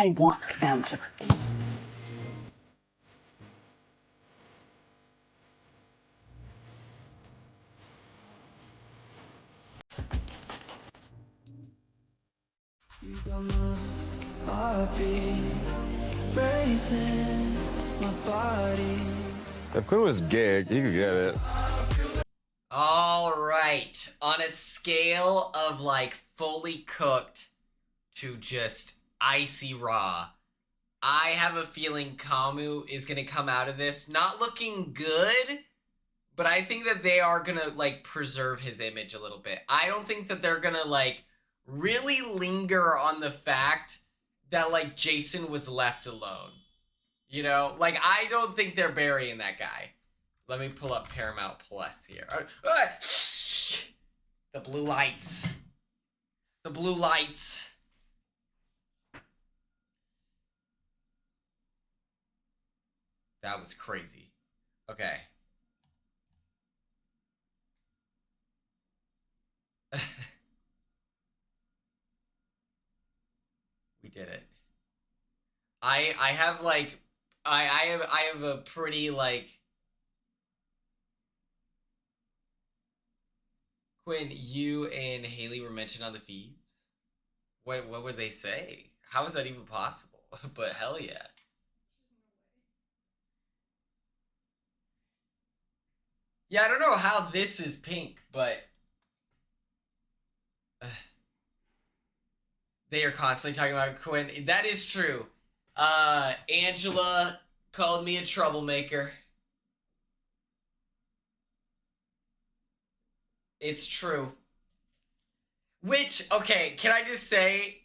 I want them to. You got my heartbeat racing, my body. If Quinn was gay, he could get it. All right. On a scale of like fully cooked to just icy raw, I have a feeling Kamu is going to come out of this not looking good, but I think that they are going to like preserve his image a little bit. I don't think that they're going to like really linger on the fact that like Jason was left alone. You know, like I don't think they're burying that guy. Let me pull up Paramount Plus here. The blue lights. The blue lights. That was crazy. Okay. We did it. I have like I have a pretty like Quinn, you and Haley were mentioned on the feeds. What would they say? How is that even possible? But hell yeah. Yeah, I don't know how this is pink, but they are constantly talking about Quinn. That is true. Angela called me a troublemaker. It's true. Which, okay, can I just say,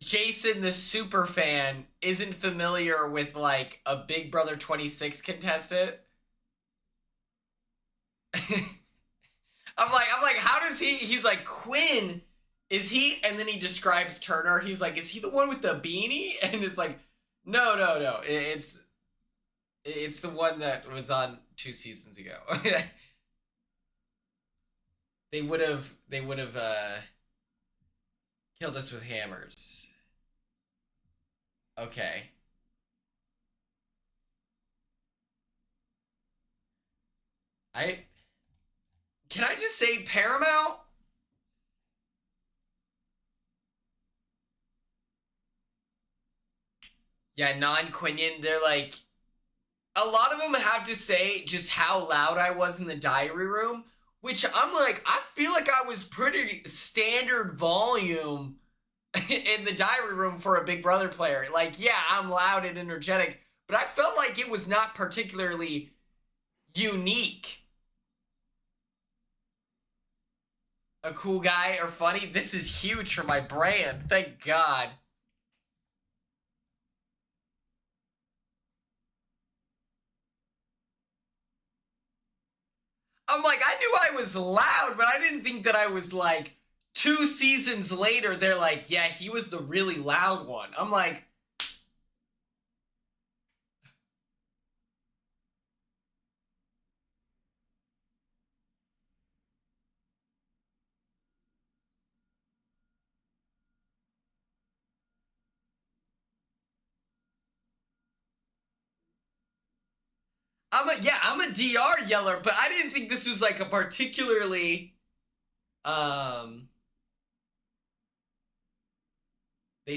Jason, the super fan, isn't familiar with like a Big Brother 26 contestant. I'm like, how does he's like, Quinn, is he? And then he describes Turner. He's like, is he the one with the beanie? And it's like, no. It's the one that was on 2 seasons ago. They would have killed us with hammers. Okay. Can I just say Paramount? Yeah, non-Quinian, they're like, a lot of them have to say just how loud I was in the diary room, which I'm like, I feel like I was pretty standard volume in the diary room for a Big Brother player. Like, yeah, I'm loud and energetic, but I felt like it was not particularly unique. A cool guy or funny? This is huge for my brand. Thank God. I'm like, I knew I was loud, but I didn't think that I was like 2 seasons later, they're like, yeah, he was the really loud one. I'm like, I'm a DR yeller, but I didn't think this was like a particularly, they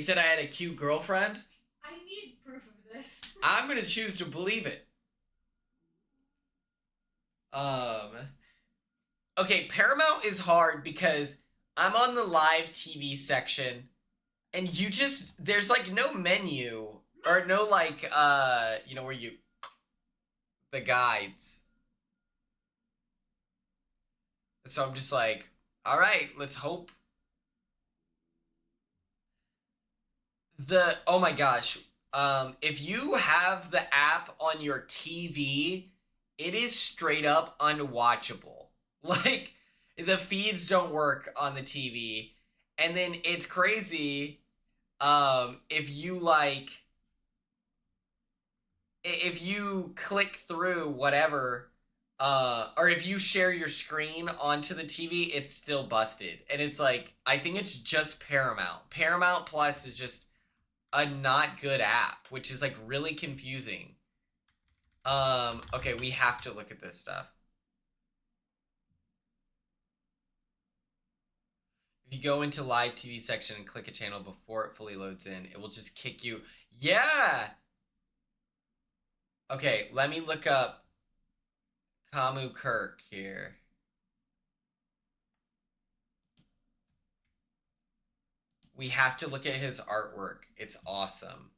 said I had a cute girlfriend. I need proof of this. I'm gonna choose to believe it. Okay, Paramount is hard because I'm on the live TV section and there's like no menu or no like, you know, where the guides. So I'm just like, all right, let's hope. Oh my gosh. If you have the app on your TV, it is straight up unwatchable. Like, the feeds don't work on the TV. And then it's crazy, if you click through whatever, or if you share your screen onto the TV, it's still busted. And it's like, I think it's just Paramount. Paramount Plus is just a not good app, which is like really confusing. Okay, we have to look at this stuff. If you go into live TV section and click a channel before it fully loads in, it will just kick you. Yeah! Okay, let me look up Kamu Kirk here. We have to look at his artwork. It's awesome.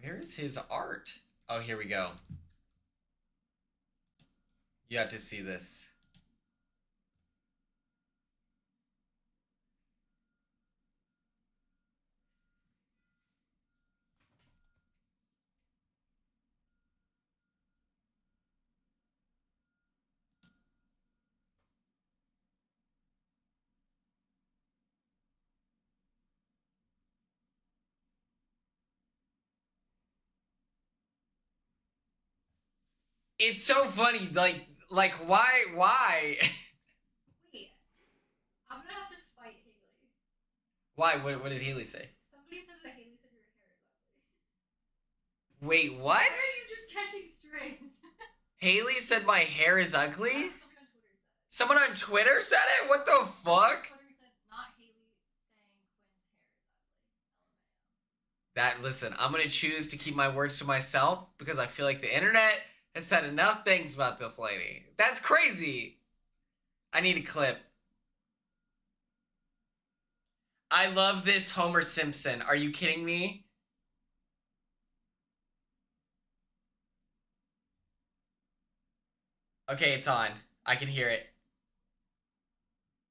Where is his art? Oh, here we go. You have to see this. It's so funny. Like why? Wait, I'm gonna have to fight Haley. Why? What did Haley say? Somebody said that Haley said your hair is ugly. Wait, what? Why are you just catching strings? Haley said my hair is ugly? That's what Someone on Twitter said it? What the fuck? Someone on Twitter said, not Haley saying Quinn's hair is ugly. LMAO. Listen, I'm gonna choose to keep my words to myself because I feel like the internet has said enough things about this lady. That's crazy. I need a clip. I love this Homer Simpson. Are you kidding me? Okay, it's on. I can hear it.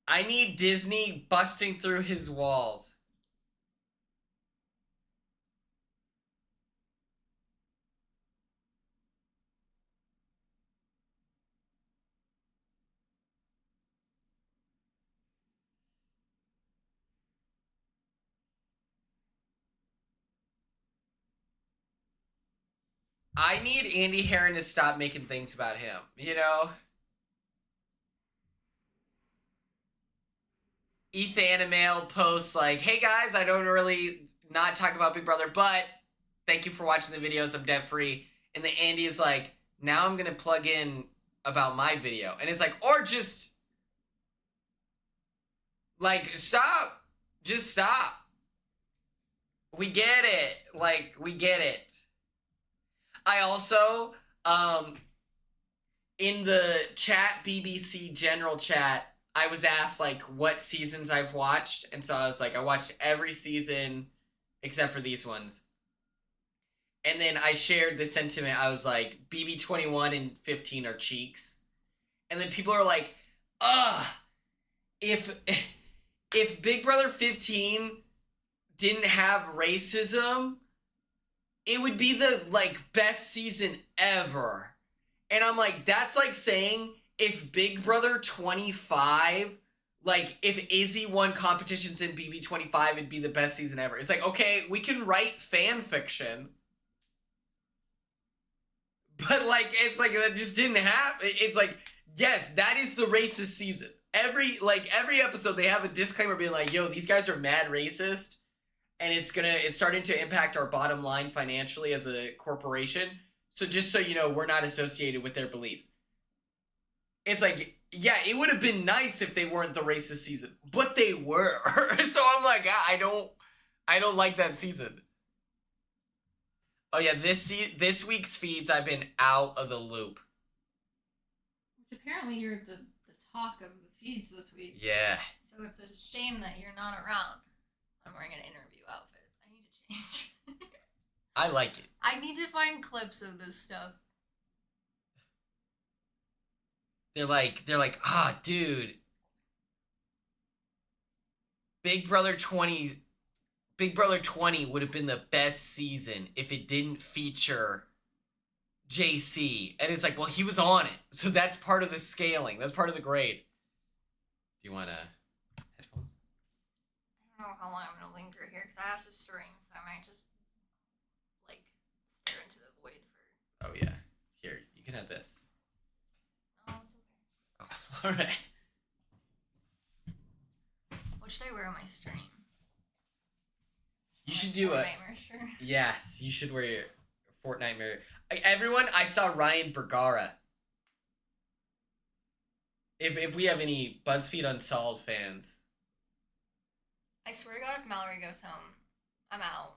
I need Disney busting through his walls. I need Andy Herron to stop making things about him, you know? Ethan Animail posts like, hey guys, I don't really not talk about Big Brother, but thank you for watching the videos. I'm debt free. And then Andy is like, now I'm gonna plug in about my video. And it's like, or just like, stop. Just stop. We get it. Like, we get it. I also, in the chat, BBC general chat, I was asked like what seasons I've watched, and so I was like, I watched every season except for these ones. And then I shared the sentiment. I was like, BB 21 and 15 are cheeks. And then people are like, ugh, if Big Brother 15 didn't have racism, it would be the like best season ever. And I'm like, that's like saying if Big Brother 25, like if Izzy won competitions in BB 25, it'd be the best season ever. It's like, okay, we can write fan fiction. But like, it's like, that just didn't happen. It's like, yes, that is the racist season. Every episode, they have a disclaimer being like, yo, these guys are mad racist. And it's starting to impact our bottom line financially as a corporation. So just so you know, we're not associated with their beliefs. It's like, yeah, it would have been nice if they weren't the racist season, but they were. So I'm like, I don't like that season. Oh yeah, this week's feeds, I've been out of the loop. Which apparently you're the talk of the feeds this week. Yeah. So it's a shame that you're not around. I'm wearing an interview outfit. I need to change. I like it. I need to find clips of this stuff. They're like, ah, dude. Big Brother 20 Big Brother 20 would have been the best season if it didn't feature JC. And it's like, well, he was on it. So that's part of the scaling. That's part of the grade. Do you want headphones? I don't know how long I'm gonna linger here because I have to stream, so I might just like stare into the void for. Oh yeah. Here, you can have this. No, it's okay. Oh, all right. What should I wear on my stream? You should do a Nightmare shirt. Yes, you should wear your Fortnite mirror. Everyone, I saw Ryan Bergara. If we have any BuzzFeed Unsolved fans. I swear to God, if Mallory goes home, I'm out.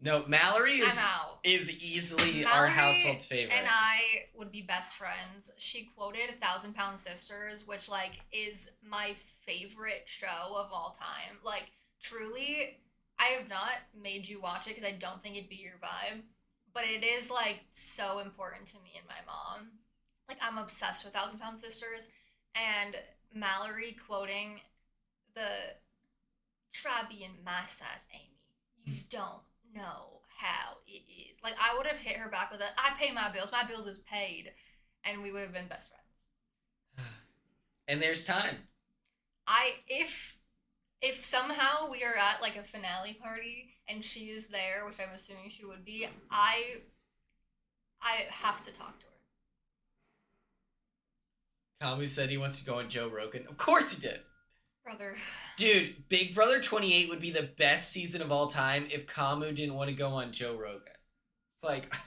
No, Mallory I'm out. is easily our Mallory household's favorite. And I would be best friends. She quoted 1,000 Pound Sisters, which like is my favorite show of all time. Like truly, I have not made you watch it because I don't think it'd be your vibe, but it is like so important to me and my mom. Like I'm obsessed with 1,000 Pound Sisters, and Mallory quoting the "Try being my size, Amy. You don't know how it is." Like I would have hit her back with a "I pay my bills. My bills is paid," and we would have been best friends. And there's time. If somehow we are at like a finale party and she is there, which I'm assuming she would be, I have to talk to her. Kamu said he wants to go on Joe Rogan. Of course he did. Brother. Dude, Big Brother 28 would be the best season of all time if Kamu didn't want to go on Joe Rogan. It's like... Do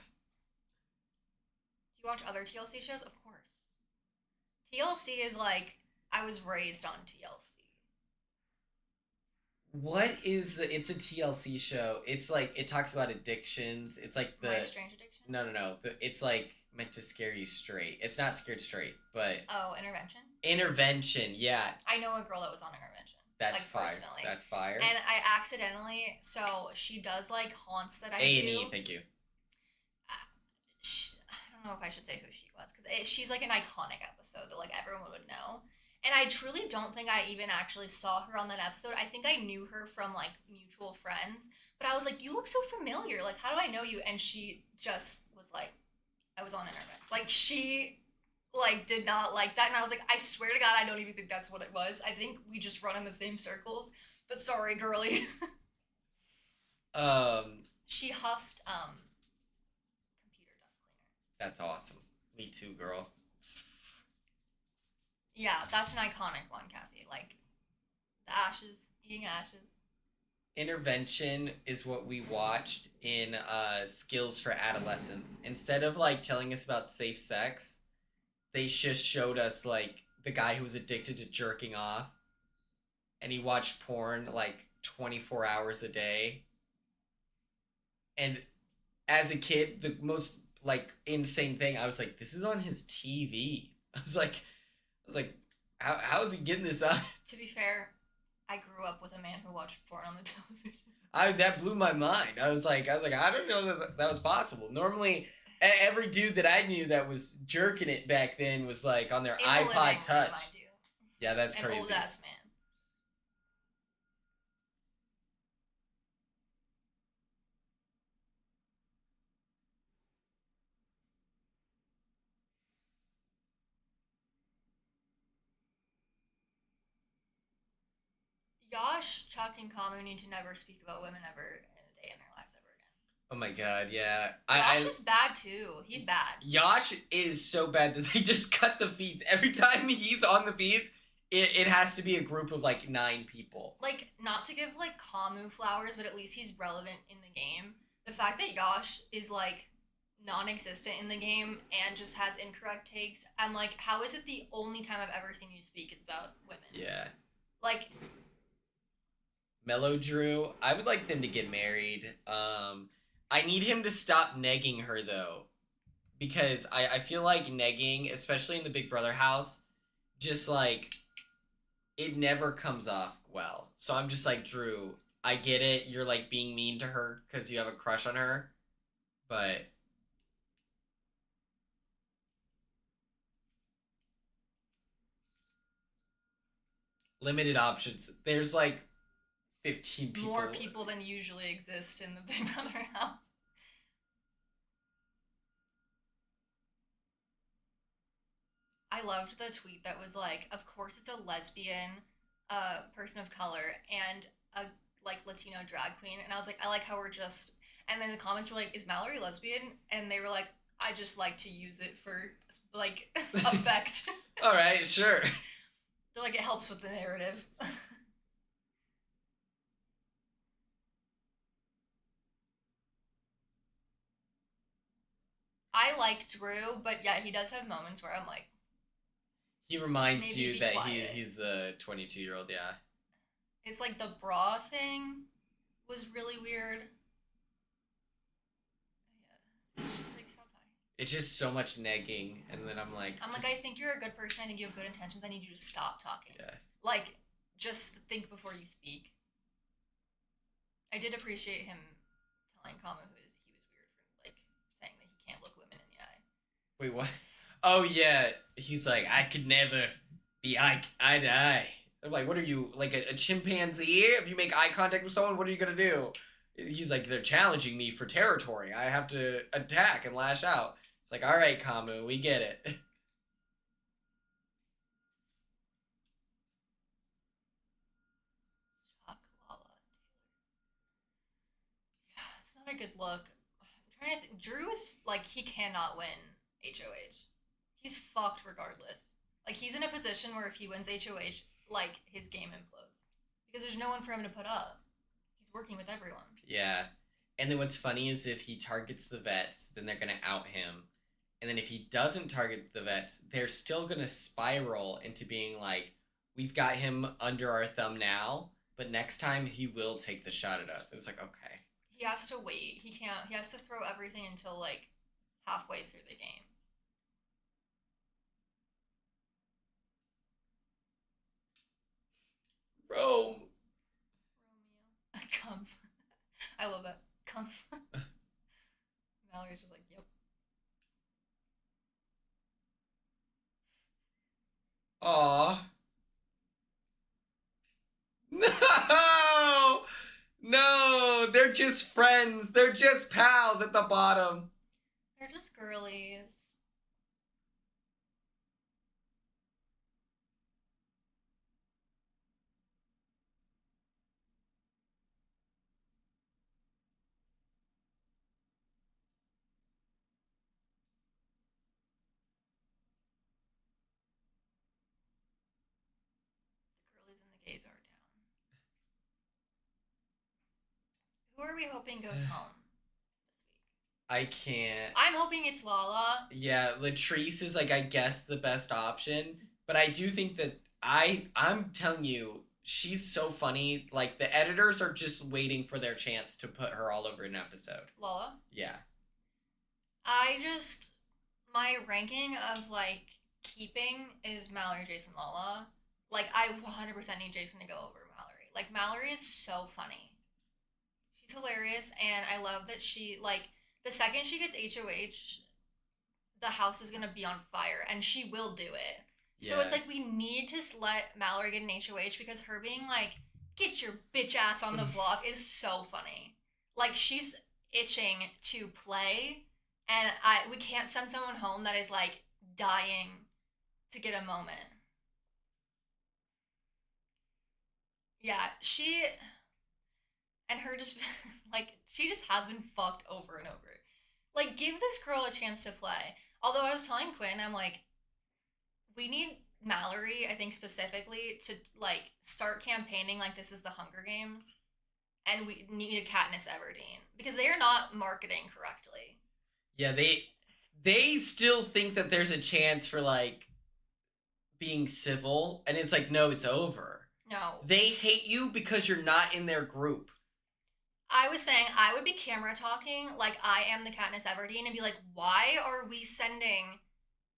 you watch other TLC shows? Of course. TLC is like, I was raised on TLC. What is the... It's a TLC show. It's like, it talks about addictions. It's like the... My Strange Addiction? No. It's like meant to scare you straight. It's not Scared Straight, but... Oh, Intervention? Intervention, yeah. I know a girl that was on Intervention. That's like, fire. personally. That's fire. And I accidentally... So, she does, like, haunts that I do. A&E, thank you. I don't know if I should say who she was, because she's, like, an iconic episode that, like, everyone would know. And I truly don't think I even actually saw her on that episode. I think I knew her from, like, mutual friends. But I was like, you look so familiar. Like, how do I know you? And she just was like, I was on Intervention. Like, she, like, did not like that. And I was like, I swear to God, I don't even think that's what it was. I think we just run in the same circles. But sorry, girly. She huffed, computer dust cleaner. That's awesome. Me too, girl. Yeah, that's an iconic one, Cassie. Like, the ashes, eating ashes. Intervention is what we watched in Skills for Adolescents. Instead of, like, telling us about safe sex, they just showed us, like, the guy who was addicted to jerking off. And he watched porn, like, 24 hours a day. And as a kid, the most, like, insane thing, I was like, this is on his TV. I was like, how is he getting this on? To be fair, I grew up with a man who watched porn on the television. That blew my mind. I was like, I don't know that was possible. Normally, every dude that I knew that was jerking it back then was like on their In the iPod living room, Touch. I do. Yeah, that's An crazy. old ass man. Yosh, Chuck, and Kamu need to never speak about women ever in a day in their lives ever again. Oh my god, yeah. Yosh is bad too. He's bad. Yosh is so bad that they just cut the feeds. Every time he's on the feeds, it has to be a group of like 9 people. Like, not to give like Kamu flowers, but at least he's relevant in the game. The fact that Yosh is like non-existent in the game and just has incorrect takes, I'm like, how is it the only time I've ever seen you speak is about women? Yeah. Like, Mellow Drew, I would like them to get married. I need him to stop negging her though, because I feel like negging, especially in the Big Brother house, just like it never comes off well. So I'm just like, Drew, I get it. You're like being mean to her because you have a crush on her, but limited options. There's like 15 people. More people than usually exist in the Big Brother house. I loved the tweet that was like, of course it's a lesbian person of color and a like Latino drag queen. And I was like, I like how we're just, and then the comments were like, is Mallory lesbian? And they were like, I just like to use it for like effect. All right, sure. They're like, it helps with the narrative. I like Drew, but yeah, he does have moments where I'm like, He reminds maybe you be that quiet. he's a 22-year-old, yeah. It's like the bra thing was really weird. Yeah. It's just like, stop talking. It's just so much negging, and then I'm like... I think you're a good person. I think you have good intentions. I need you to stop talking. Yeah. Like, just think before you speak. I did appreciate him telling Kamu he was weird for, like, saying that he can't look women in the eye. Wait, what? Oh, yeah. He's like, I could never be eye to eye. I'm like, what are you, like a chimpanzee? If you make eye contact with someone, what are you gonna do? He's like, they're challenging me for territory. I have to attack and lash out. It's like, all right, Kamu, we get it. Shock Lala Taylor. Yeah, it's not a good look. I'm trying to think. Drew is, like, he cannot win HOH. He's fucked regardless. Like, he's in a position where if he wins HOH, like, his game implodes. Because there's no one for him to put up. He's working with everyone. Yeah. And then what's funny is if he targets the vets, then they're gonna out him. And then if he doesn't target the vets, they're still gonna spiral into being like, we've got him under our thumb now, but next time he will take the shot at us. And it's like, okay. He has to wait. He has to throw everything until, like, halfway through the game. Rome. Romeo. Come. I love that. Come. Mallory's just like, yep. Aw. No! No! They're just friends. They're just pals at the bottom. They're just girlies. The girlies and the gays are down. Who are we hoping goes home this week? I can't. I'm hoping it's Lala. Yeah, Latrice is, like, I guess the best option. But I do think that I'm telling you, she's so funny. Like, the editors are just waiting for their chance to put her all over an episode. Lala? Yeah. My ranking of, like, keeping is Mallory, Jason, Lala. Like, I 100% need Jason to go over Mallory. Like, Mallory is so funny. She's hilarious, and I love that she, like, the second she gets HOH, the house is gonna be on fire, and she will do it. So Yeah. it's like, we need to let Mallory get an HOH, because her being like, get your bitch ass on the block is so funny. Like, she's itching to play, and we can't send someone home that is, like, dying to get a moment. Yeah, and her just, like, she just has been fucked over and over. Like, give this girl a chance to play. Although I was telling Quinn, I'm like, we need Mallory, I think specifically, to, like, start campaigning like this is the Hunger Games. And we need a Katniss Everdeen. Because they are not marketing correctly. Yeah, they still think that there's a chance for, like, being civil, and it's like, no, it's over. No. They hate you because you're not in their group. I was saying I would be camera talking like I am the Katniss Everdeen and be like, why are we sending,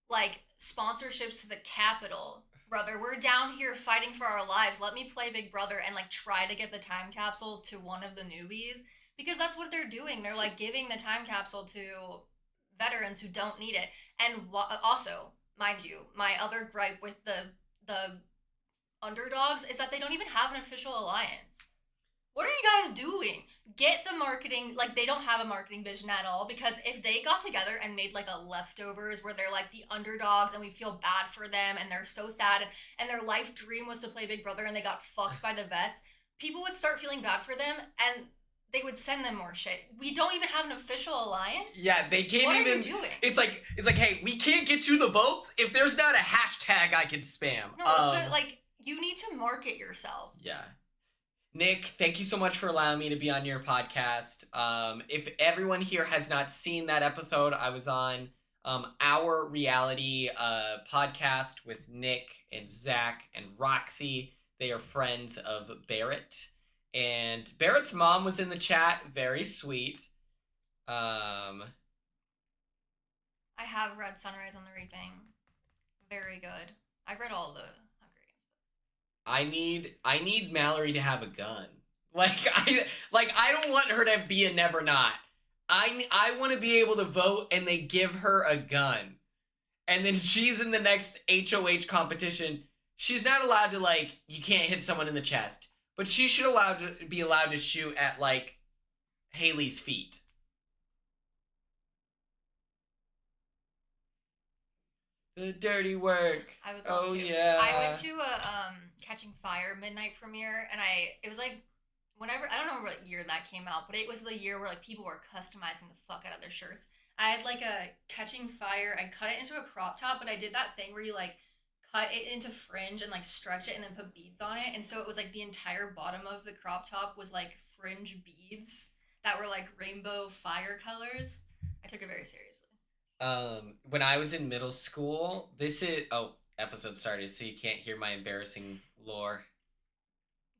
like, sponsorships to the Capitol? Brother, we're down here fighting for our lives. Let me play Big Brother and, like, try to get the time capsule to one of the newbies. Because that's what they're doing. They're, like, giving the time capsule to veterans who don't need it. And also, mind you, my other gripe with the underdogs is that they don't even have an official alliance. What are you guys doing? Get the marketing, like they don't have a marketing vision at all, because if they got together and made like a Leftovers where they're like the underdogs and we feel bad for them and they're so sad and their life dream was to play Big Brother and they got fucked by the vets, people would start feeling bad for them and they would send them more shit. We don't even have an official alliance. Yeah, they can't what even. What are you doing? It's like, hey, we can't get you the votes if there's not a hashtag I can spam. No, it's not, like, you need to market yourself. Yeah. Nick, thank you so much for allowing me to be on your podcast. If everyone here has not seen that episode, I was on our reality podcast with Nick and Zach and Roxy. They are friends of Barrett. And Barrett's mom was in the chat. Very sweet. I have read Sunrise on the Reaping. Very good. I've read all the Hunger Games. I need Mallory to have a gun. I don't want her to be a never not. I want to be able to vote and they give her a gun. And then she's in the next HOH competition. She's not allowed to, like, you can't hit someone in the chest. But she should be allowed to shoot at, like, Haley's feet. The dirty work. I would love to. Yeah. I went to a Catching Fire midnight premiere, and it was like whenever, I don't know what year that came out, but it was the year where like people were customizing the fuck out of their shirts. I had like a Catching Fire. I cut it into a crop top, but I did that thing where you like cut it into fringe and like stretch it and then put beads on it, and so it was like the entire bottom of the crop top was like fringe beads that were like rainbow fire colors. I took it very seriously. When I was in middle school, episode started, so you can't hear my embarrassing lore.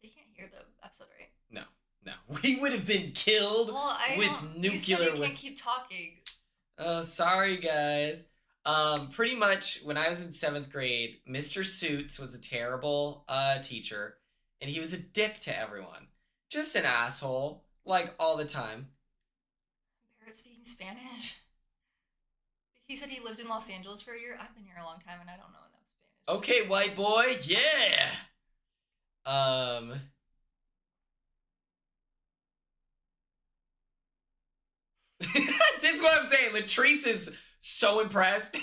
They can't hear the episode, right? No. We would have been killed with nuclear. You said you can't keep talking. Oh, sorry, guys. Pretty much when I was in 7th grade, Mr. Suits was a terrible teacher, and he was a dick to everyone. Just an asshole, like all the time. Barrett speaking Spanish. He said he lived in Los Angeles for a year. I've been here a long time and I don't know enough Spanish. Okay, white boy, yeah. This is what I'm saying. Latrice is so impressed.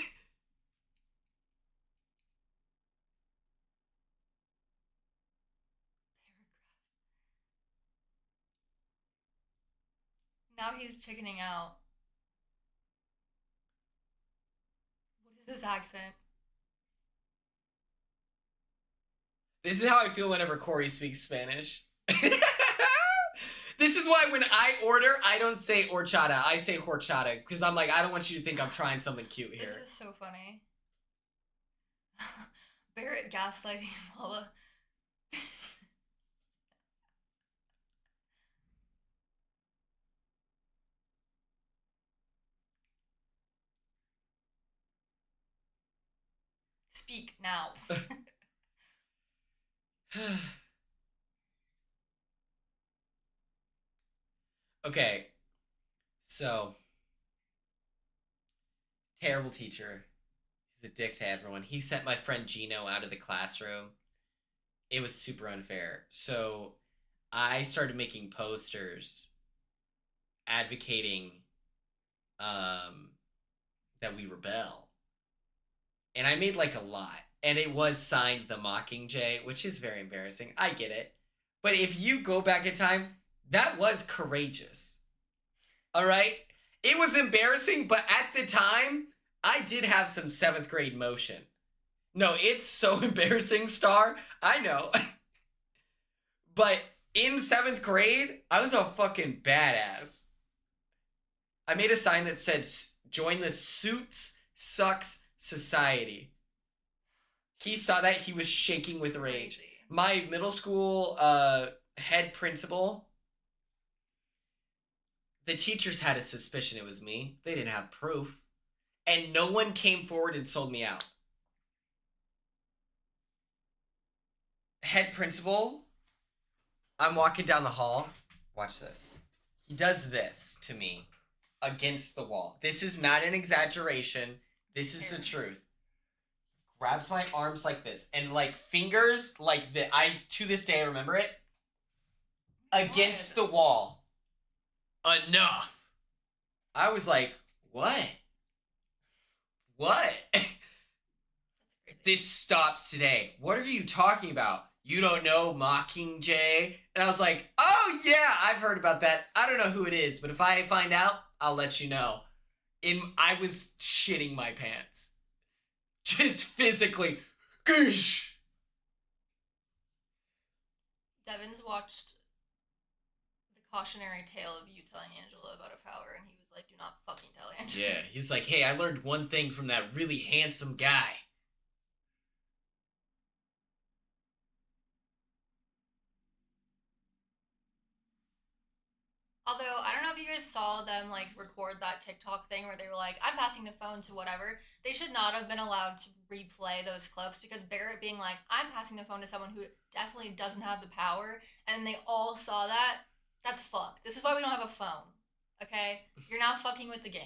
Now he's chickening out. What is this accent? This is how I feel whenever Corey speaks Spanish. This is why when I order, I don't say horchata. I say horchata. Because I'm like, I don't want you to think I'm trying something cute here. This is so funny. Barrett gaslighting Paula. Speak now. Okay, so terrible teacher. He's a dick to everyone. He sent my friend Gino out of the classroom. It was super unfair. So I started making posters advocating that we rebel. And I made like a lot. And it was signed the Mockingjay, which is very embarrassing. I get it. But if you go back in time, that was courageous. All right? It was embarrassing, but at the time, I did have some 7th grade motion. No, it's so embarrassing, Star. I know. But in 7th grade, I was a fucking badass. I made a sign that said, join the Suits Sucks Society. He saw that, he was shaking with rage. My middle school head principal, the teachers had a suspicion it was me. They didn't have proof. And no one came forward and sold me out. Head principal, I'm walking down the hall. Watch this. He does this to me against the wall. This is not an exaggeration. This is the truth. Grabs my arms like this and like fingers like that. To this day I remember it. against the wall. Enough. I was like, what? What? This stops today. What are you talking about? You don't know Mockingjay? And I was like, oh yeah, I've heard about that. I don't know who it is, but if I find out, I'll let you know. I was shitting my pants. Just physically. Goosh! Devin's watched the cautionary tale of you telling Angela about a power, and he was like, do not fucking tell Angela. Yeah, he's like, hey, I learned one thing from that really handsome guy. Although, I don't know if you guys saw them, like, record that TikTok thing where they were like, I'm passing the phone to whatever. They should not have been allowed to replay those clips because Barrett being like, I'm passing the phone to someone who definitely doesn't have the power, and they all saw that. That's fucked. This is why we don't have a phone. Okay? You're now fucking with the game.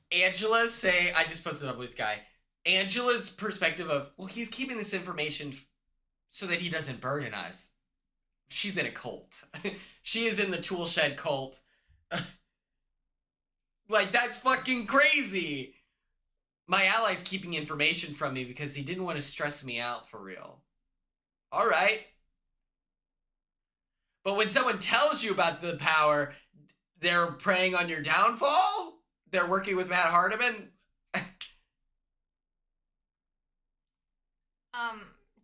Angela say, I just posted up Blue Sky. Angela's perspective of, well, he's keeping this information so that he doesn't burden us. She's in a cult. She is in the tool shed cult. Like, that's fucking crazy. My ally's keeping information from me because he didn't want to stress me out for real. All right. But when someone tells you about the power, they're preying on your downfall? They're working with Matt Hardiman?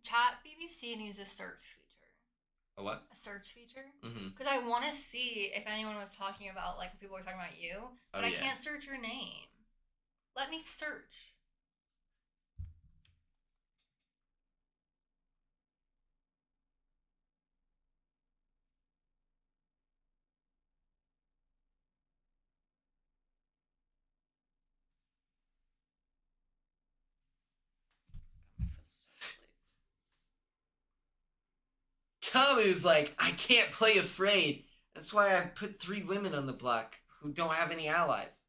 Chat BBC needs a search feature. A what? A search feature? Mm-hmm. Because I want to see if anyone was talking about, like, people were talking about you, but I can't search your name. Let me search. Kamu's like, I can't play afraid. That's why I put 3 women on the block who don't have any allies.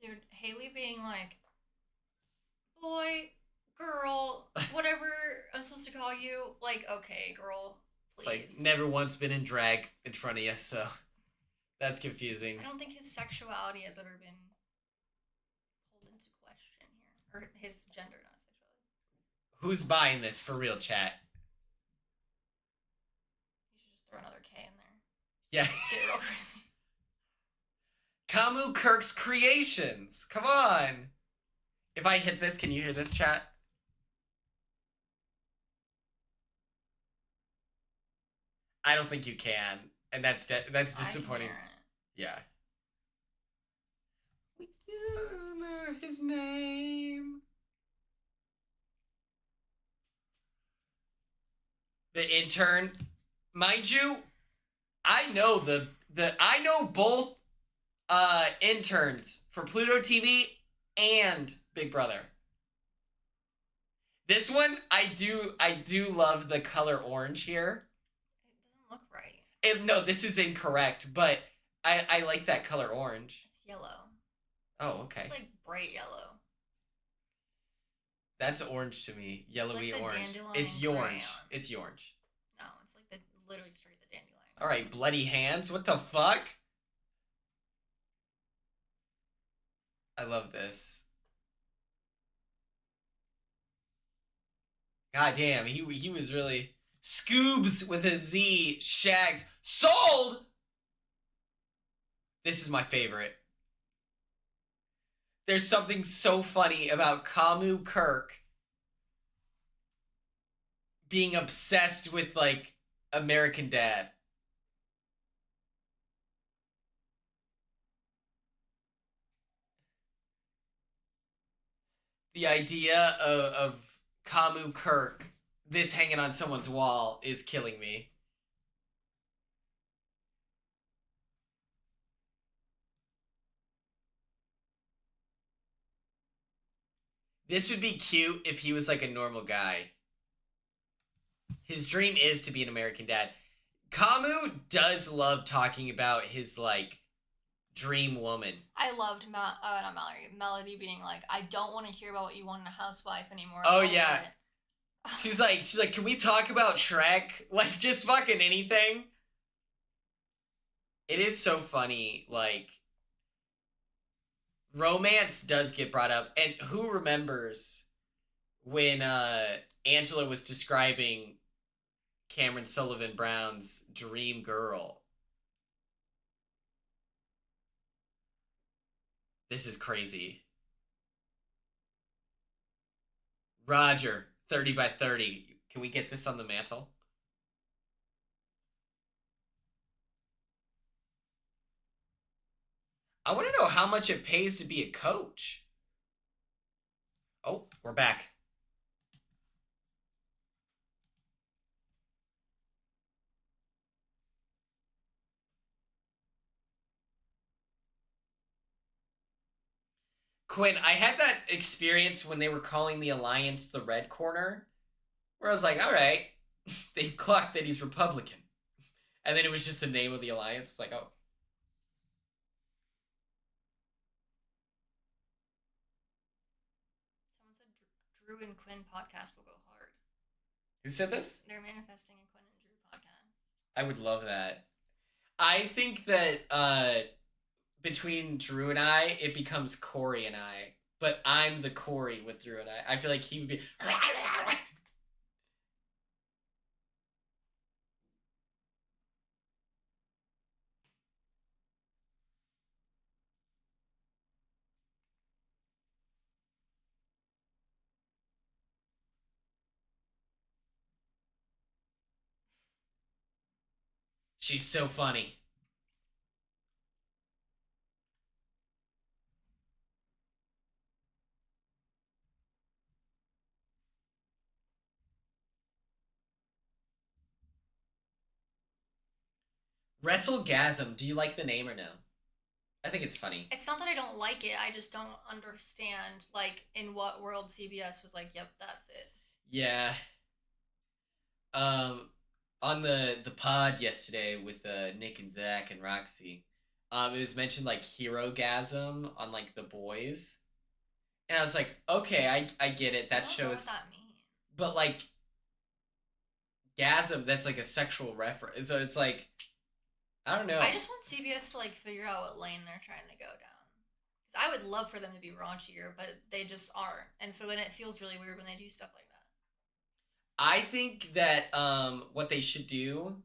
Dude, Haley being like, boy, girl, whatever I'm supposed to call you. Like, okay, girl, please. It's like, never once been in drag in front of you, so that's confusing. I don't think his sexuality has ever been pulled into question here. Or his gender, not sexuality. Who's buying this for real, chat? You should just throw another K in there. Yeah. Get real crazy. Kamu Kirk's Creations. Come on. If I hit this, can you hear this, chat? I don't think you can, and that's disappointing. Yeah. We don't know his name. The intern, mind you, I know I know both interns for Pluto TV and Big Brother. This one, I do love the color orange here. It doesn't look right. No, this is incorrect, but I like that color orange. It's yellow. Oh, okay. It's like bright yellow. That's orange to me. Yellowy like orange. It's orange. crayon. It's orange. No, it's like literally straight the dandelion. All right, bloody hands. What the fuck? I love this. God damn, he was really Scoobs with a Z. Shags sold. This is my favorite. There's something so funny about Kamu Kirk being obsessed with, like, American Dad. The idea of Kamu Kirk, this hanging on someone's wall, is killing me. This would be cute if he was like a normal guy. His dream is to be an American Dad. Kamu does love talking about his like dream woman. I loved not Mallory, Melody being like, I don't want to hear about what you want in a housewife anymore. Oh, I'm over yeah. it." She's like, can we talk about Shrek? Like, just fucking anything. It is so funny, like, romance does get brought up, and who remembers when Angela was describing Cameron Sullivan Brown's dream girl? This is crazy. Roger, 30 by 30. Can we get this on the mantle? I want to know how much it pays to be a coach. Oh, we're back. Quinn, I had that experience when they were calling the Alliance the Red Corner, where I was like, all right, they've clocked that he's Republican. And then it was just the name of the Alliance. It's like, oh. Someone said Drew and Quinn podcast will go hard. Who said this? They're manifesting a Quinn and Drew podcast. I would love that. I think that between Drew and I, it becomes Corey and I. But I'm the Corey with Drew and I. I feel like he would be. She's so funny. WrestleGasm. Do you like the name or no? I think it's funny. It's not that I don't like it. I just don't understand, like, in what world CBS was like, yep, that's it. Yeah. On the pod yesterday with Nick and Zach and Roxy, it was mentioned like Hero-gasm on like The Boys, and I was like, okay, I get it. That I don't know shows, what that means. but like gasm, that's like a sexual reference. So it's like, I don't know. I just want CBS to like figure out what lane they're trying to go down. Because I would love for them to be raunchier, but they just aren't, and so then it feels really weird when they do stuff like that. I think that what they should do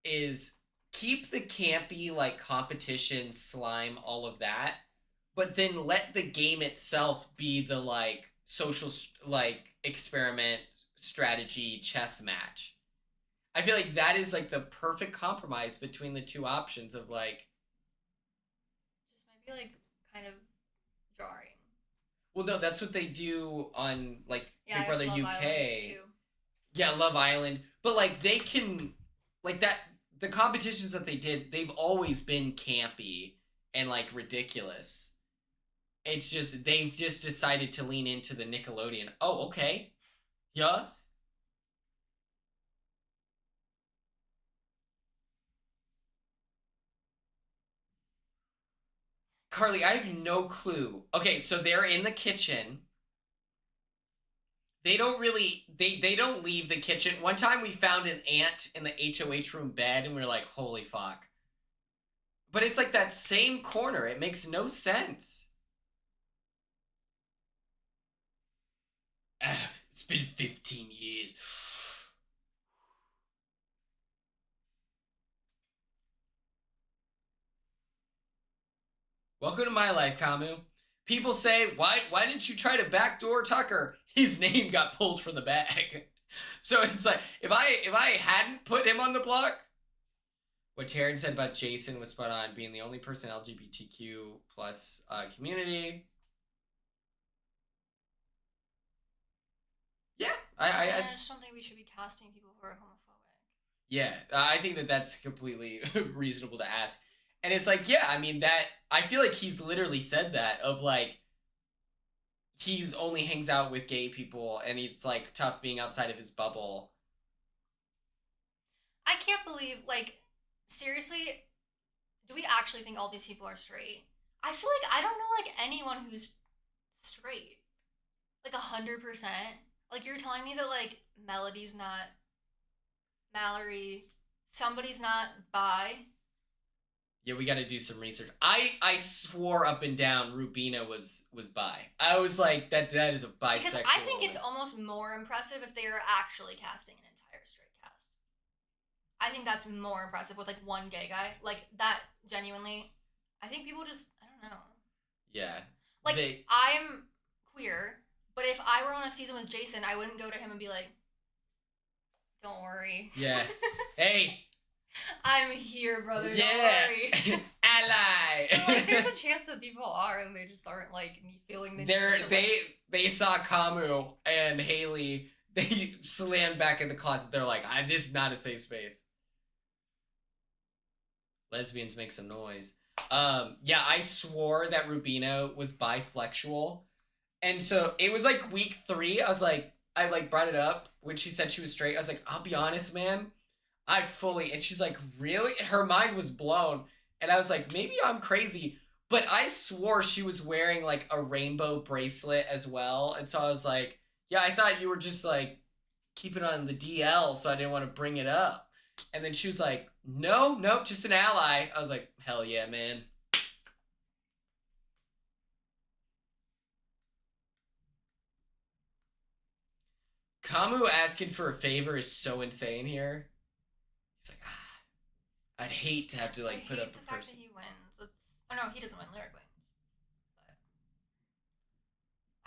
is keep the campy like competition, slime, all of that, but then let the game itself be the like social like experiment strategy chess match. I feel like that is like the perfect compromise between the two options of like. Just might be like kind of jarring. Well, no, that's what they do on like Yeah, Big Brother Love UK. Island, too. Yeah, Love Island. But like they can like that the competitions that they did, they've always been campy and like ridiculous. It's just they've just decided to lean into the Nickelodeon. Oh, okay. Yeah. Carly, I have no clue. Okay, so they're in the kitchen. They don't really they don't leave the kitchen. One time we found an ant in the HOH room bed and we were like, holy fuck. But it's like that same corner. It makes no sense. Adam, it's been 15 years. Welcome to my life, Kamu. People say, why didn't you try to backdoor Tucker? His name got pulled from the bag. So it's like, if I hadn't put him on the block, what Taryn said about Jason was spot on, being the only person LGBTQ plus community. Yeah, I just don't think we should be casting people who are homophobic. Yeah, I think that that's completely reasonable to ask. And it's like, yeah, I mean, that, I feel like he's literally said that, of like, he's only hangs out with gay people, and it's like tough being outside of his bubble. I can't believe, like, seriously, do we actually think all these people are straight? I feel like I don't know, like, anyone who's straight. Like, 100%. Like, you're telling me that, like, Melody's not, Mallory, somebody's not bi? Yeah, we got to do some research. I swore up and down Rubina was bi. I was like, that is a bisexual. Because I think it's almost more impressive if they are actually casting an entire straight cast. I think that's more impressive with, like, one gay guy. Like, that, genuinely, I think people just, I don't know. Yeah. Like, I'm queer, but if I were on a season with Jason, I wouldn't go to him and be like, don't worry. Yeah. Hey. I'm here, brother. Yeah. Don't worry. Ally. So, like, there's a chance that people are, and they just aren't, like, feeling the need to, they saw Kamu and Haley. They slammed back in the closet. They're like, this is not a safe space. Lesbians make some noise. Yeah, I swore that Rubina was biflexual. And so it was like week 3. I brought it up when she said she was straight. I was like, I'll be honest, man. And she's like, really? Her mind was blown. And I was like, maybe I'm crazy. But I swore she was wearing like a rainbow bracelet as well. And so I was like, yeah, I thought you were just like keeping on the DL, so I didn't want to bring it up. And then she was like, nope, just an ally. I was like, hell yeah, man. Kamu asking for a favor is so insane here. He's like, I'd hate to have to like put up a person. The fact that he wins. Oh no, he doesn't win. Lyric wins. But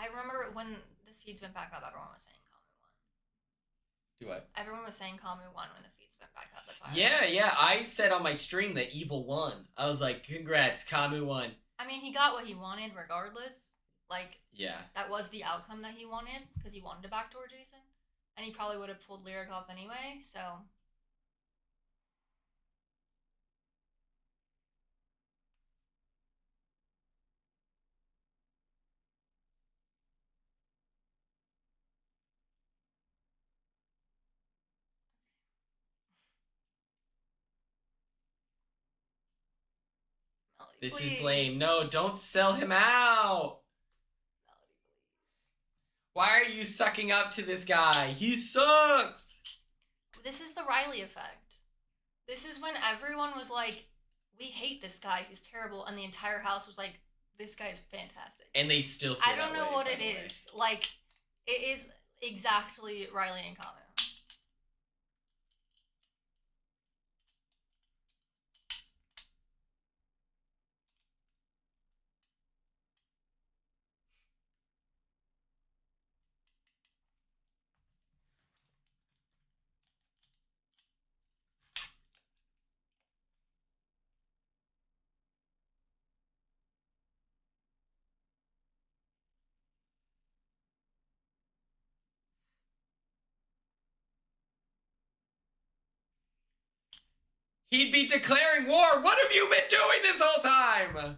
I remember when this feeds went back up, everyone was saying Kamu won. Do what? Everyone was saying Kamu won when the feeds went back up. That's why. Yeah. I said on my stream that Evil won. I was like, congrats, Kamu won. I mean, he got what he wanted regardless. Like, yeah, that was the outcome that he wanted because he wanted to backdoor Jason, and he probably would have pulled Lyric off anyway. So. Melody, this please. is lame. No, don't sell him out. Melody, please. Why are you sucking up to this guy? He sucks. This is the Riley effect. This is when everyone was like, we hate this guy, he's terrible, and the entire house was like, this guy's fantastic. And they still feel I don't know what it is. Like, it is exactly Riley and Kamu. He'd be declaring war. What have you been doing this whole time?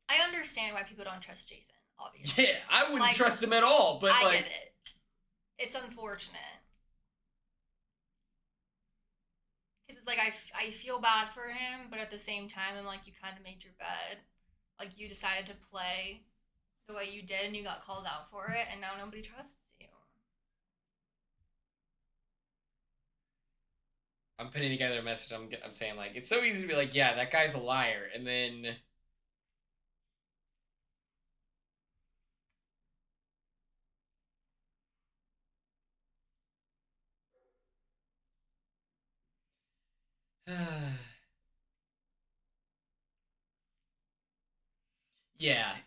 I understand why people don't trust Jason, obviously. Yeah, I wouldn't trust him at all, but I like... get it. It's unfortunate. Because it's like, I feel bad for him, but at the same time, I'm like, you kind of made your bed. Like, you decided to play the way you did, and you got called out for it, and now nobody trusts you. I'm putting together a message. I'm saying, like, it's so easy to be like, yeah, that guy's a liar, and then...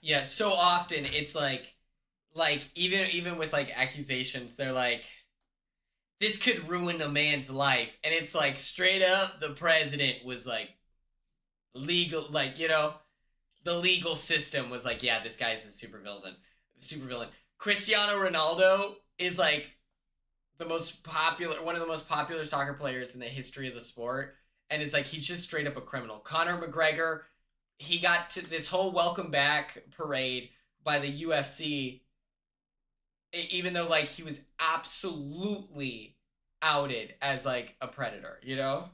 Yeah, so often it's like even with like accusations, they're like, this could ruin a man's life, and it's like straight up the president was like legal, like, you know, the legal system was like, yeah, this guy's a super villain. Cristiano Ronaldo is like one of the most popular soccer players in the history of the sport, and it's like he's just straight up a criminal. Conor McGregor, he got to this whole welcome back parade by the UFC, even though like he was absolutely outed as like a predator, you know?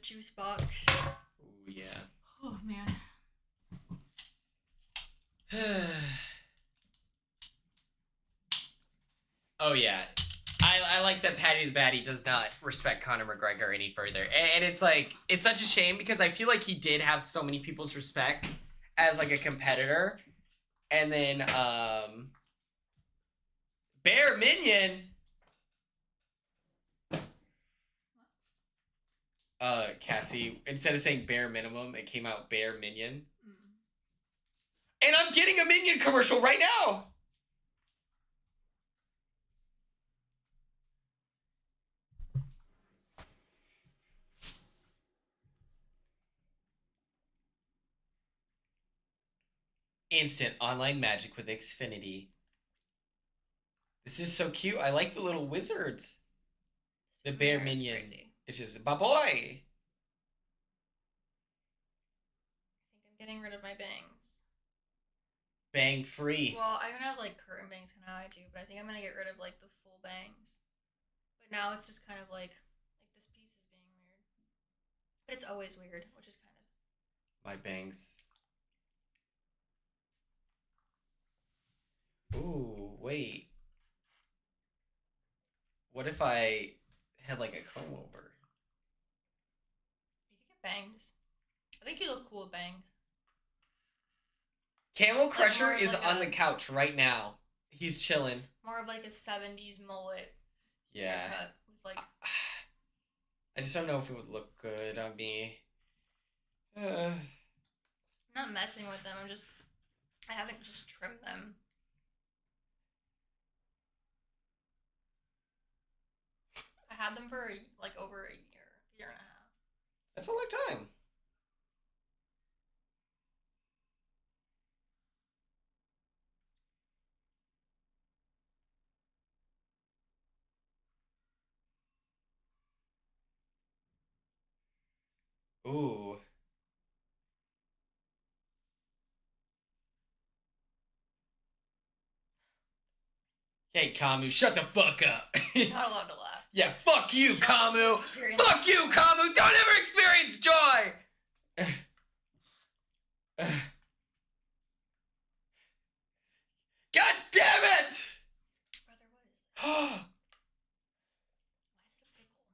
Juice box. Ooh, yeah. Oh man. Oh yeah. I like that Patty the Batty does not respect Conor McGregor any further. And it's like, it's such a shame because I feel like he did have so many people's respect as like a competitor. And then Bear Minion. Cassie, instead of saying bare minimum, it came out Bear Minion. And I'm getting a Minion commercial right now. Instant online magic with Xfinity. This is so cute. I like the little wizards. The Bear Minion. Crazy. It's just, bye boy. I think I'm getting rid of my bangs. Bang free. Well, I'm gonna have like curtain bangs kind of how I do, but I think I'm gonna get rid of like the full bangs. But now it's just kind of like this piece is being weird. But it's always weird, which is kind of. My bangs. Ooh, wait. What if I had like a comb over? You could get bangs. I think you look cool with bangs. Camel Crusher of is like on the couch right now. He's chilling. More of like a 70s mullet. Yeah. Haircut with like. I just don't know if it would look good on me. I'm not messing with them. I haven't just trimmed them. I had them for like over a year and a half. That's a long time. Ooh. Hey, Kamu, shut the fuck up. Not allowed to laugh. Yeah, fuck you, Kamu. Experience. Fuck you, Kamu. Don't ever experience joy. God damn it! Brother, what is that? Why is it a pickle?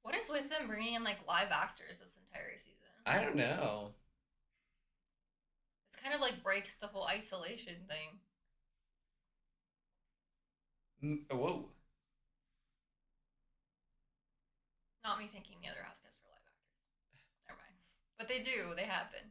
What is with them bringing in like live actors this entire season? I don't know. It's kind of like breaks the whole isolation thing. Whoa. Not me thinking the other house guests were live actors. Never mind. But they do. They happen.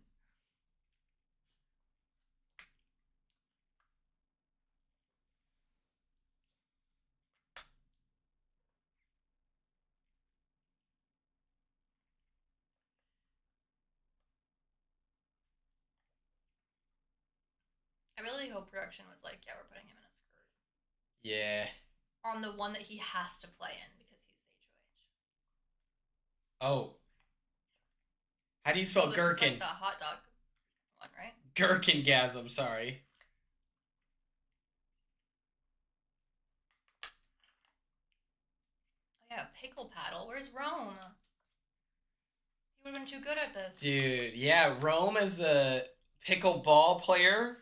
I really hope production was like, yeah, we're putting him in a skirt. Yeah. On the one that he has to play in because he's HOH. Oh. How do you spell This gherkin? is like the hot dog one, right? Gherkingasm, sorry. Oh yeah, pickle paddle. Where's Rome? He would have been too good at this. Dude, yeah, Rome is the pickleball player.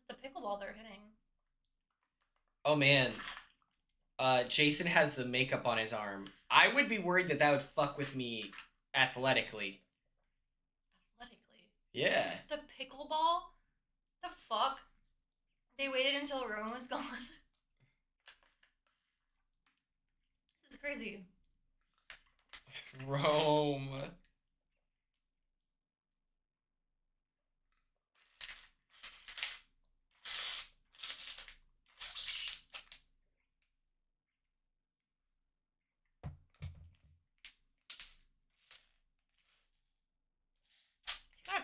What's the pickleball they're hitting? Oh man. Jason has the makeup on his arm. I would be worried that would fuck with me athletically. Athletically. Yeah. The pickleball? The fuck? They waited until Rome was gone. This is crazy. Rome.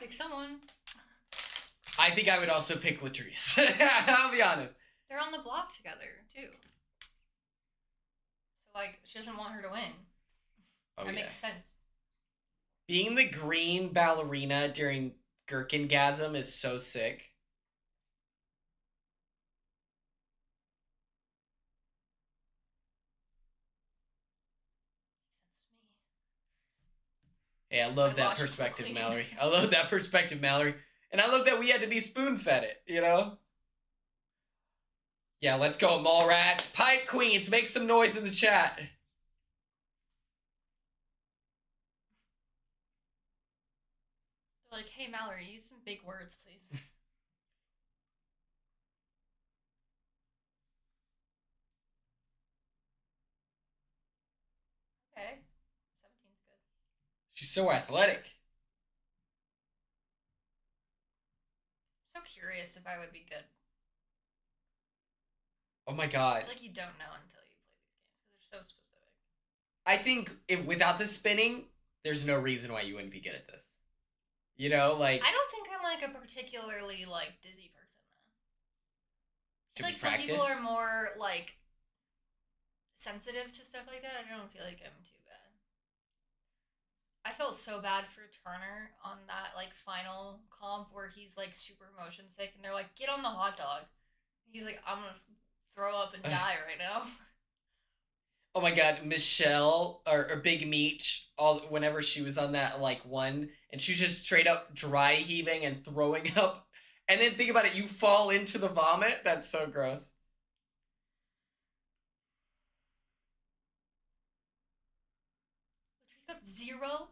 Pick someone. I think I would also pick Latrice. I'll be honest. They're on the block together, too. So, like, she doesn't want her to win. Oh, that yeah. makes sense. Being the green ballerina during Gherkingasm is so sick. Hey, I love that perspective, Mallory. I love that perspective, Mallory. And I love that we had to be spoon-fed it, you know? Yeah, let's go, Mallrats. Pipe Queens, make some noise in the chat. They're like, hey, Mallory, use some big words, please. Okay. 17's good. She's so athletic. I'm so curious if I would be good. Oh my I god. feel like you don't know until you play these games because they're so specific. I think if without the spinning, there's no reason why you wouldn't be good at this. You know, like... I don't think I'm like a particularly like dizzy person though. I feel like some people are more like sensitive to stuff like that. I don't feel like I'm too bad. I felt so bad for Turner on that like final comp where he's like super motion sick and they're like, get on the hot dog. He's like, I'm gonna throw up and die right now. Oh my god, Michelle or Big Meech, whenever she was on that like one, and she was just straight up dry heaving and throwing up, and then think about it, you fall into the vomit. That's so gross. She's got 0.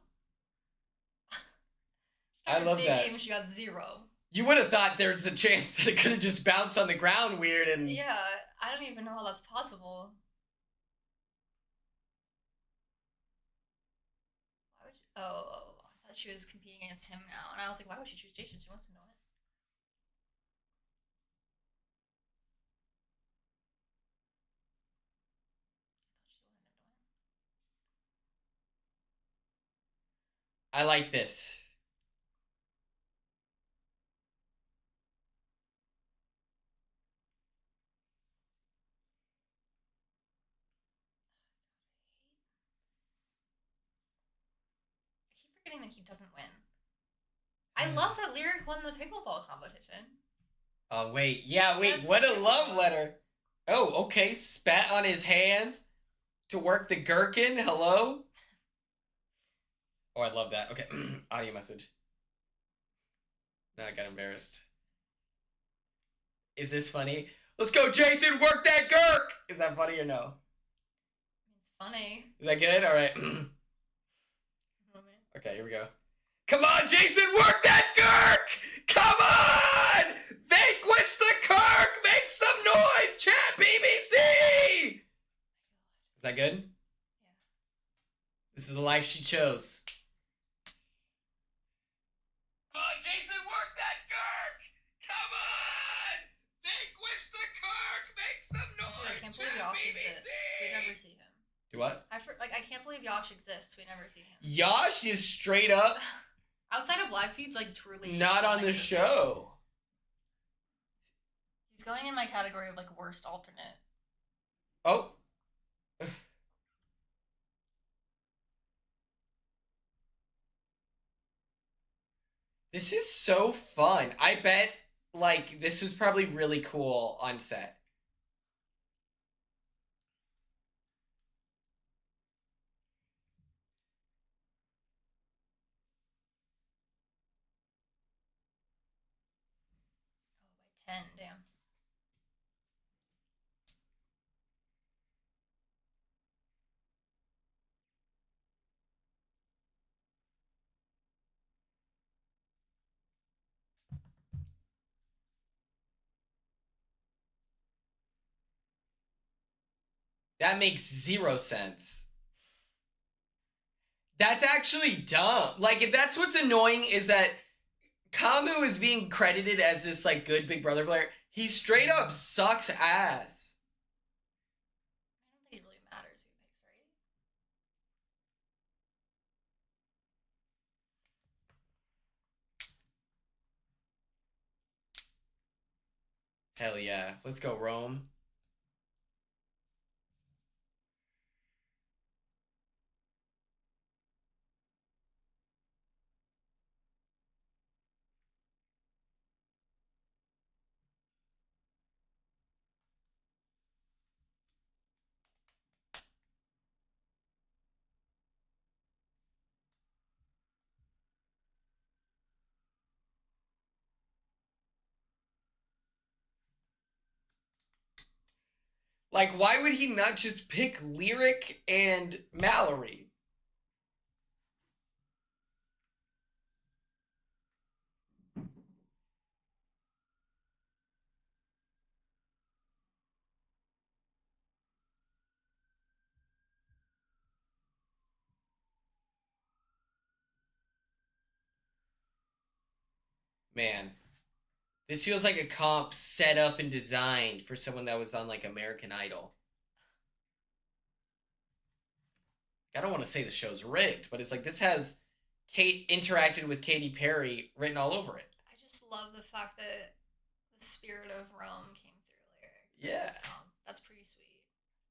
I love that. Game, she got 0. You would have thought there's a chance that it could have just bounced on the ground weird and... Yeah, I don't even know how that's possible. Why would you... Oh, I thought she was competing against him now. And I was like, why would she choose Jason? She wants to know it. I like this. I keep forgetting that he doesn't win. I love that Lyric won the pickleball competition. Oh, wait. Yeah, wait. That's what a so love cool. letter. Oh, okay. Spat on his hands to work the gherkin. Hello? Oh, I love that. Okay. Audio message. Now I got embarrassed. Is this funny? Let's go, Jason. Work that gherk. Is that funny or no? It's funny. Is that good? All right. Okay, here we go. Come on, Jason. Work that gherk. Come on. Vanquish the Kirk! Make some noise! Chat BBC! Is that good? Yeah. This is the life she chose. Come on, Jason, work that Kirk! Come on! Vanquish the Kirk! Make some noise! I can't believe Yosh exists. We never see him. Do what? I can't believe Yosh exists. We never see him. Yosh is straight up outside of live feeds, like truly not on the show. He's going in my category of like worst alternate. Oh. This is so fun. I bet like this was probably really cool on set. Oh, by 10, damn. That makes 0 sense. That's actually dumb. Like, if that's what's annoying is that Kamu is being credited as this, like, good Big Brother player. He straight up sucks ass. I don't think it really matters who picks, right? Hell yeah. Let's go, Rome. Like, why would he not just pick Lyric and Mallory? Man, this feels like a comp set up and designed for someone that was on like American Idol. I don't want to say the show's rigged, but it's like this has Kate interacted with Katy Perry written all over it. I just love the fact that the spirit of Rome came through Lyric. Yeah. That's pretty sweet.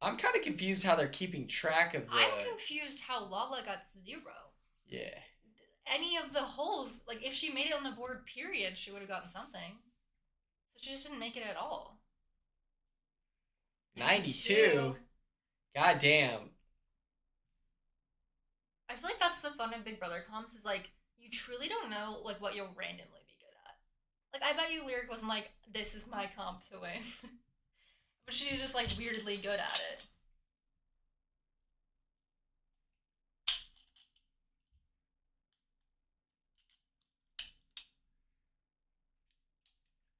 I'm kind of confused how they're keeping track of the. I'm confused how Lala got 0. Yeah. Any of the holes, like if she made it on the board, period, she would have gotten something. So she just didn't make it at all. 92. God damn. I feel like that's the fun of Big Brother comps is like you truly don't know like what you'll randomly be good at. Like I bet you Lyric wasn't like this is my comp to win, but she's just like weirdly good at it.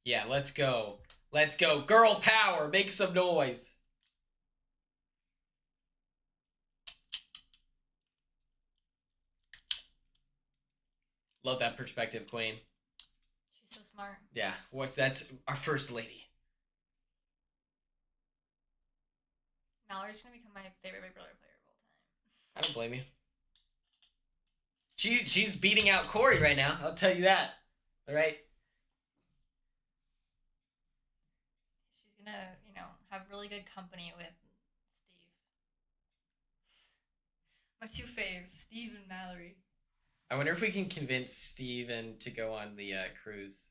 Yeah, let's go. Let's go. Girl power. Make some noise. Love that perspective, Queen. She's so smart. Yeah, that's our first lady. Mallory's gonna become my favorite Big Brother player of all time. I don't blame you. She's beating out Corey right now. I'll tell you that. All right. She's gonna, have really good company with Steve. My 2 faves, Steve and Mallory. I wonder if we can convince Steven to go on the cruise.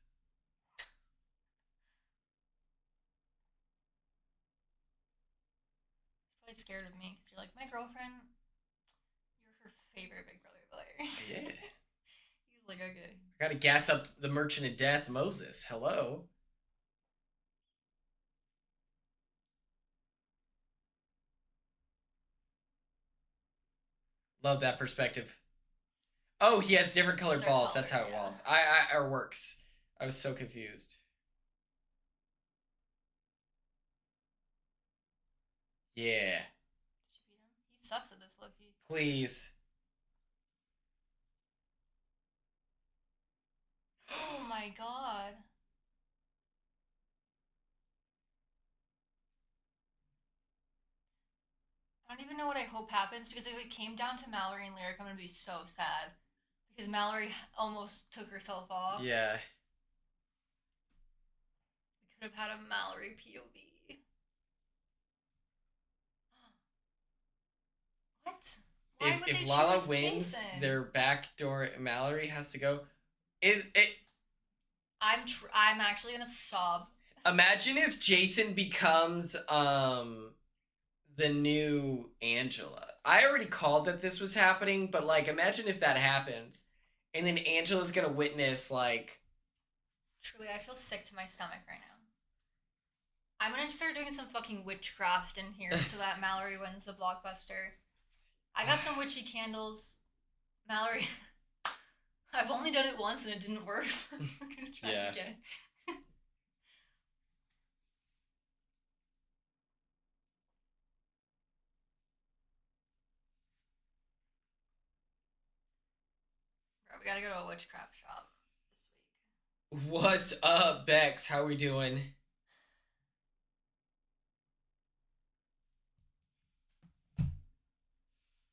He's probably scared of me because you're like, my girlfriend, you're her favorite Big Brother player. Yeah. He's like, okay. I gotta gas up the Merchant of Death, Moses. Hello. Love that perspective. Oh, he has different colored balls. That's how it was. Or works. I was so confused. Yeah. Did you beat him? He sucks at this, Loki. Please. Oh my god. I don't even know what I hope happens because if it came down to Mallory and Lyric, I'm gonna be so sad. Because Mallory almost took herself off. Yeah. We could have had a Mallory POV. What? Why would If they Lala choose wins, Jason? their backdoor Mallory has to go. I'm actually gonna sob. Imagine if Jason becomes the new Angela. I already called that this was happening, but like imagine if that happens. And then Angela's gonna witness like Truly, I feel sick to my stomach right now. I'm gonna start doing some fucking witchcraft in here so that Mallory wins the blockbuster. I got some witchy candles. Mallory, I've only done it once and it didn't work. I'm gonna try it again. Bro, we gotta go to a witchcraft shop this week. What's up, Bex? How we doing?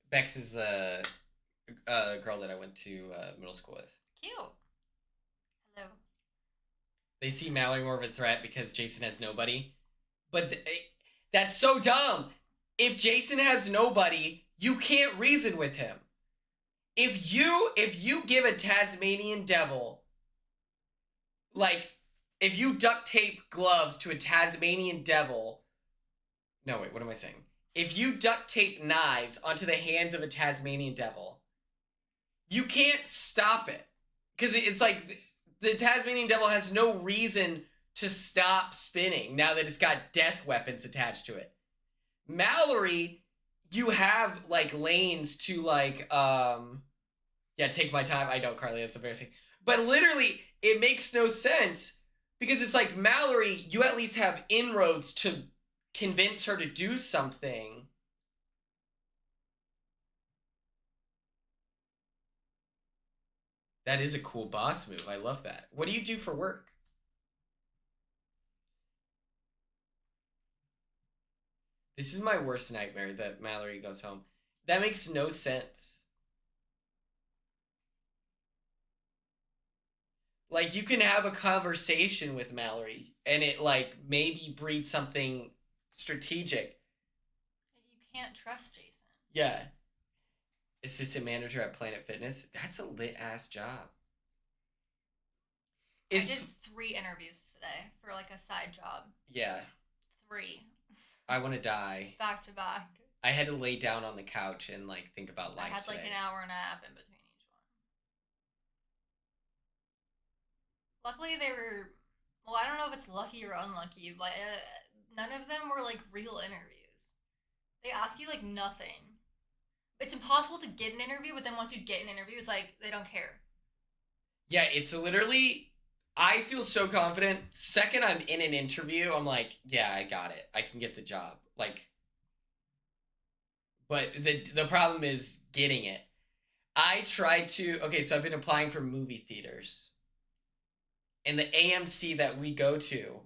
Bex is the girl that I went to middle school with. Cute. Hello. They see Mallory more of a threat because Jason has nobody. But that's so dumb. If Jason has nobody, you can't reason with him. If you give a Tasmanian devil, like, if you duct tape gloves to a Tasmanian devil, no, wait, what am I saying? If you duct tape knives onto the hands of a Tasmanian devil, you can't stop it. Because it's like the Tasmanian devil has no reason to stop spinning now that it's got death weapons attached to it. Mallory, you have like lanes to like yeah, take my time. I know, Carly, that's embarrassing. But literally, it makes no sense because it's like Mallory, you at least have inroads to convince her to do something. That is a cool boss move. I love that. What do you do for work? This is my worst nightmare that Mallory goes home. That makes no sense. Like, you can have a conversation with Mallory and it, like, maybe breeds something strategic. You can't trust Jason. Yeah. Assistant manager at Planet Fitness. That's a lit-ass job. I did 3 interviews today for, like, a side job. Yeah. 3. I want to die. Back to back. I had to lay down on the couch and, like, think about life I had, like, today. an hour and a half in between each one. Luckily, they were... Well, I don't know if it's lucky or unlucky, but none of them were, like, real interviews. They ask you, like, nothing. It's impossible to get an interview, but then once you get an interview, it's like, they don't care. Yeah, it's literally... I feel so confident. Second I'm in an interview, I'm like, yeah, I got it. I can get the job. Like... But the problem is getting it. I tried to... Okay, so I've been applying for movie theaters. And the AMC that we go to,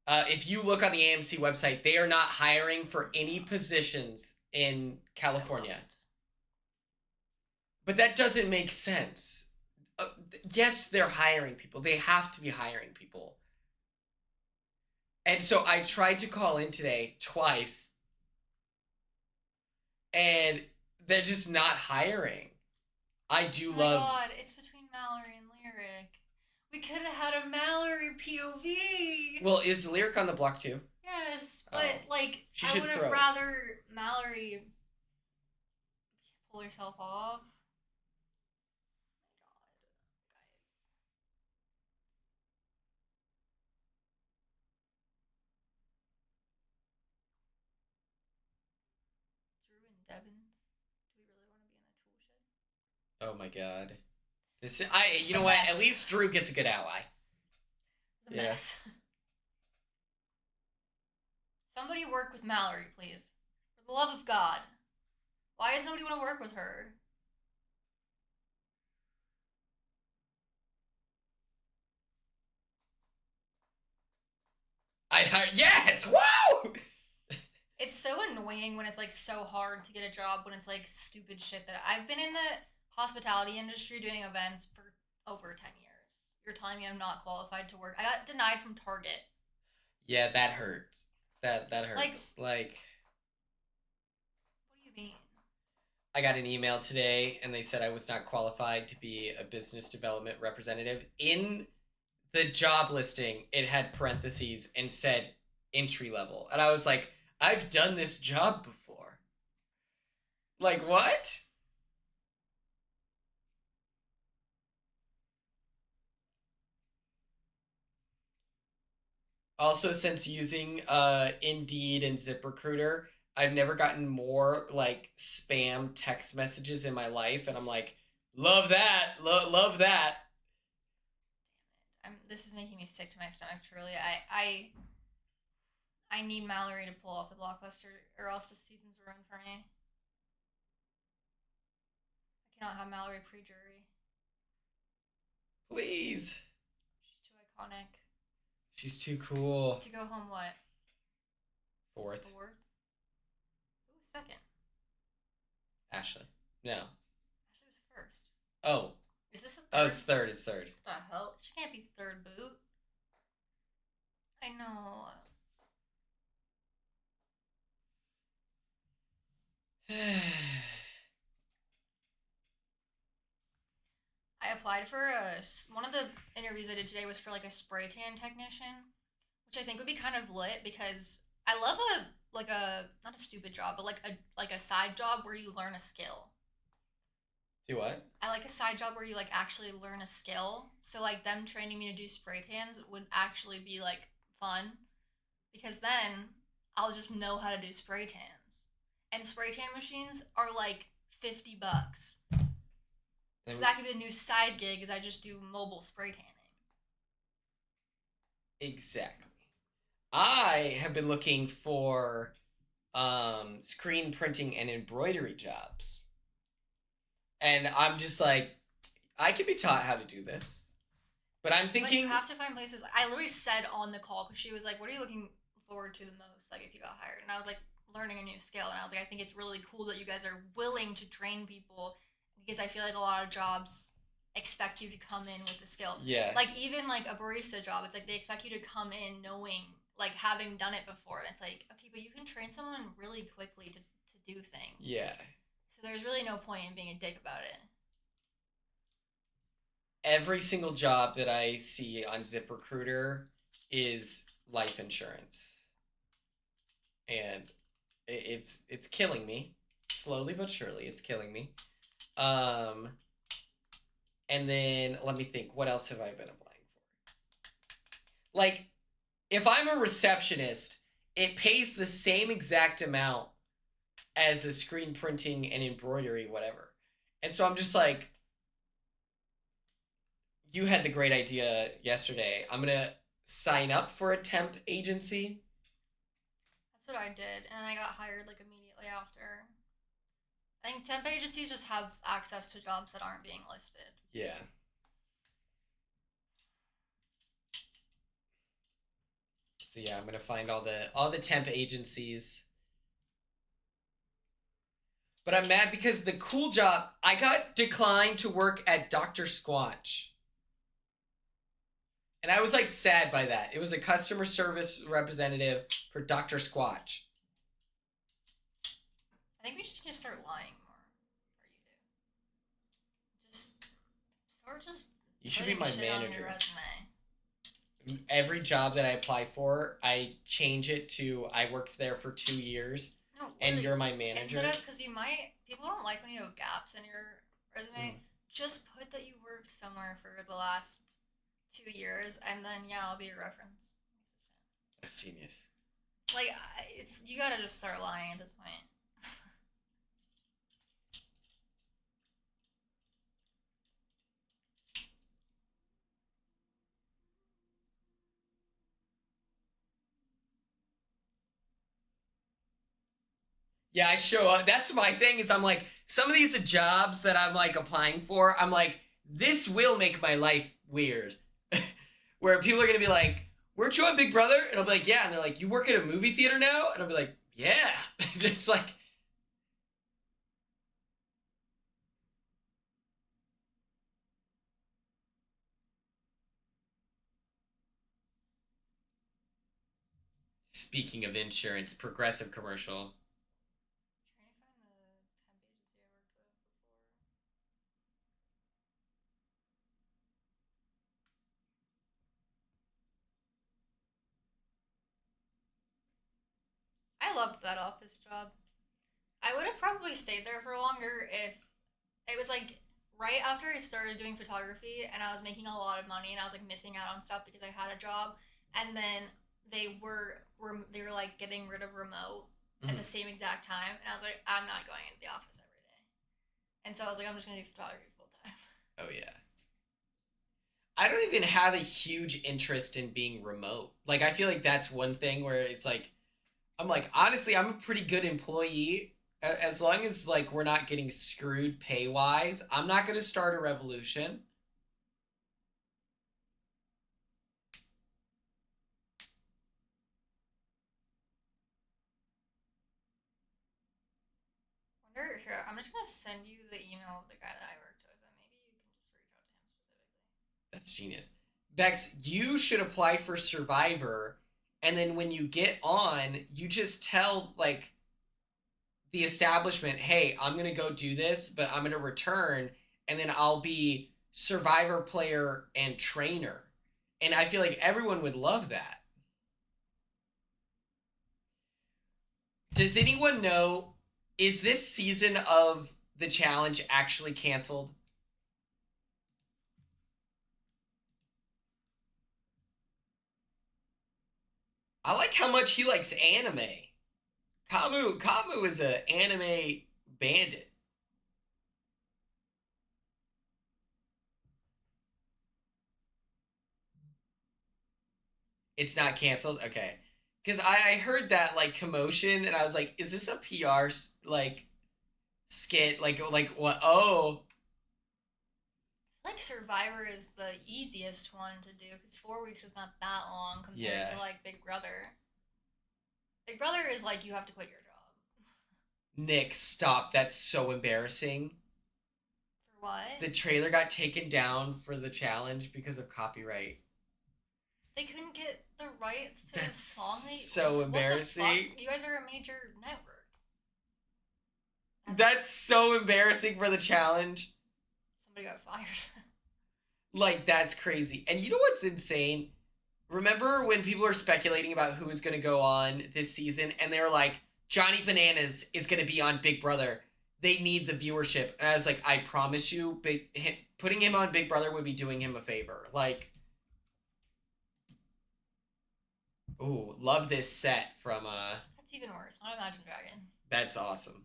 if you look on the AMC website, they are not hiring for any positions in California. But that doesn't make sense. Yes, they're hiring people. They have to be hiring people. And so I tried to call in today twice. And they're just not hiring. I do love... Oh my god, it's between Mallory and Lyric. We could have had a Mallory POV. Well, is Lyric on the block too? Yes, but like, She I should would throw have it. rather Mallory pull herself off. Oh my god, guys. Drew and Devins. Do we really want to be in a tool shed? Oh my god. You know what? At least Drew gets a good ally. It's a mess. Somebody work with Mallory, please. For the love of God. Why does nobody want to work with her? Yes! Woo! It's so annoying when it's like so hard to get a job when it's like stupid shit that I've been in the hospitality industry doing events for over 10 years. You're telling me I'm not qualified to work. I got denied from Target. Yeah, that hurts. That hurts. Like, what do you mean? I got an email today and they said I was not qualified to be a business development representative. In the job listing, it had parentheses and said entry level. And I was like, I've done this job before. Like, what? Also, since using Indeed and ZipRecruiter, I've never gotten more like spam text messages in my life, and I'm like, love that, love that. Damn it! This is making me sick to my stomach. Truly, I need Mallory to pull off the blockbuster, or else the season's ruined for me. I cannot have Mallory pre-jury. Please. She's too iconic. She's too cool. To go home, what? Fourth. Who was second? Ashley. No. Ashley was first. Oh. Is this a third? Oh, it's third. It's third. What the hell? She can't be third boot. I know. I applied for one of the interviews I did today was for like a spray tan technician, which I think would be kind of lit because I love a not a stupid job, but like a side job where you learn a skill. Do what? I like a side job where you like actually learn a skill. So like them training me to do spray tans would actually be like fun because then I'll just know how to do spray tans. And spray tan machines are like $50. So that could be a new side gig as I just do mobile spray tanning. Exactly. I have been looking for screen printing and embroidery jobs. And I'm just like, I could be taught how to do this. But I'm thinking. But you have to find places. I literally said on the call because she was like, "What are you looking forward to the most? Like if you got hired?" And I was like, "Learning a new skill." And I was like, "I think it's really cool that you guys are willing to train people because I feel like a lot of jobs expect you to come in with a skill. Yeah. Like even like a barista job, it's like they expect you to come in knowing, like having done it before. And it's like, okay, but you can train someone really quickly to do things. Yeah. So there's really no point in being a dick about it. Every single job that I see on ZipRecruiter is life insurance. And it's killing me. Slowly but surely, it's killing me. And then let me think, what else have I been applying for? Like, if I'm a receptionist, it pays the same exact amount as a screen printing and embroidery, whatever. And so I'm just like, you had the great idea yesterday. I'm gonna sign up for a temp agency. That's what I did, and I got hired like immediately after. I think temp agencies just have access to jobs that aren't being listed. Yeah. So yeah, I'm gonna find all the temp agencies. But I'm mad because the cool job, I got declined to work at Dr. Squatch. And I was like sad by that. It was a customer service representative for Dr. Squatch. I think we just need to start lying more. Or you do. Just You should be putting my shit on manager. your resume. Every job that I apply for, I change it to I worked there for 2 years. No, and you're my manager. Instead of, because people don't like when you have gaps in your resume. Just put that you worked somewhere for the last 2 years, and then yeah, I'll be your reference. That's genius. Like you gotta just start lying at this point. Yeah, I show up. That's my thing. Is I'm like, some of these jobs that I'm like applying for, I'm like, this will make my life weird. Where people are gonna be like, "Weren't you on Big Brother?" And I'll be like, "Yeah." And they're like, "You work at a movie theater now?" And I'll be like, "Yeah." Just like. Speaking of insurance, Progressive commercial. Trying to find the temp agency I worked with before. I loved that office job. I would have probably stayed there for longer if it was like right after I started doing photography and I was making a lot of money and I was like missing out on stuff because I had a job, and then they were like getting rid of remote at the same exact time, and I was like, I'm not going into the office every day, and so I was like, I'm just gonna do photography full time. Oh yeah. I don't even have a huge interest in being remote. Like, I feel like that's one thing where it's like, I'm like, honestly, I'm a pretty good employee. As long as like we're not getting screwed pay wise, I'm not gonna start a revolution. Wonder here, I'm just gonna send you the email of the guy that I worked with, and maybe you can just reach out to him specifically. That's genius. Bex, you should apply for Survivor And then when you get on, you just tell like the establishment, hey, I'm gonna go do this, but I'm gonna return, and then I'll be survivor player and trainer. And I feel like everyone would love that. Does anyone know, is this season of the challenge actually canceled? I like how much he likes anime. Kamu is an anime bandit. It's not canceled? Okay. Because I heard that, like, commotion, and I was like, is this a PR, like, skit? Like what? Oh. Like Survivor is the easiest one to do because 4 weeks is not that long compared to like Big Brother. Big Brother is like you have to quit your job. Nick, stop. That's so embarrassing. For what? The trailer got taken down for the challenge because of copyright. They couldn't get the rights to That's the song. So embarrassing. You guys are a major network. That's so embarrassing for the challenge. Somebody got fired. Like, that's crazy. And you know what's insane? Remember when people were speculating about who was going to go on this season, and they were like, Johnny Bananas is going to be on Big Brother. They need the viewership. And I was like, I promise you, putting him on Big Brother would be doing him a favor. Like, ooh, love this set from, That's even worse. Not Imagine Dragon. That's awesome.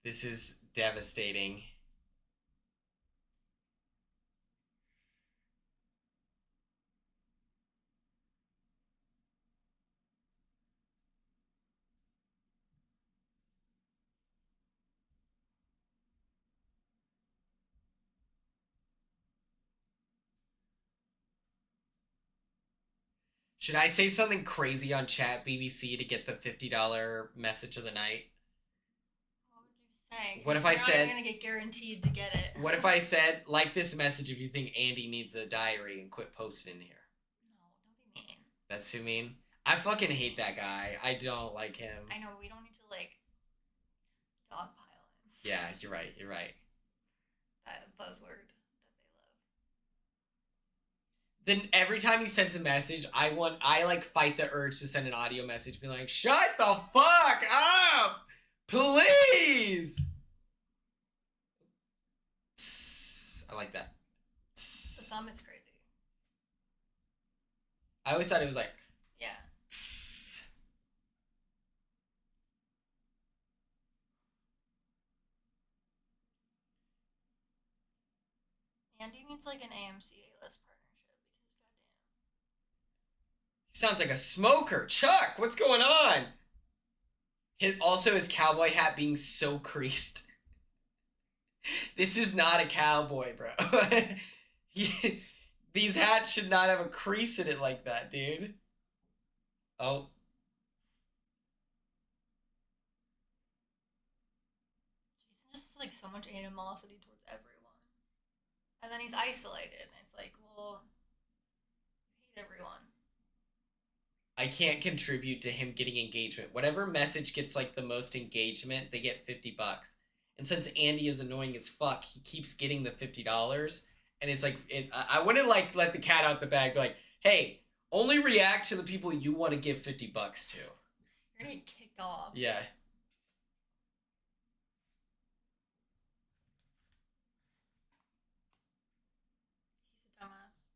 This is devastating. Should I say something crazy on chat BBC to get the $50 message of the night? What would you say? What if I said... You're not even gonna get guaranteed to get it. What if I said, like this message if you think Andy needs a diary and quit posting in here? No, don't be mean. That's too mean? I fucking hate that guy. I don't like him. I know, we don't need to, like, dogpile him. Yeah, you're right, you're right. That buzzword. Then every time he sends a message, I like fight the urge to send an audio message, be like, shut the fuck up! Please! I like that. The thumb is crazy. I always thought it was like, yeah. Andy needs like an AMC A-list partnership because goddamn. He sounds like a smoker. Chuck, what's going on? His cowboy hat being so creased. This is not a cowboy, bro. These hats should not have a crease in it like that, dude. Oh. Jason just has like so much animosity towards everyone. And then he's isolated, and it's like, well, you hate everyone. I can't contribute to him getting engagement. Whatever message gets like the most engagement, they get $50. And since Andy is annoying as fuck, he keeps getting the $50. And it's like, I wouldn't like let the cat out the bag, be like, hey, only react to the people you want to give $50 to. You're gonna get kicked off. Yeah. He's a dumbass.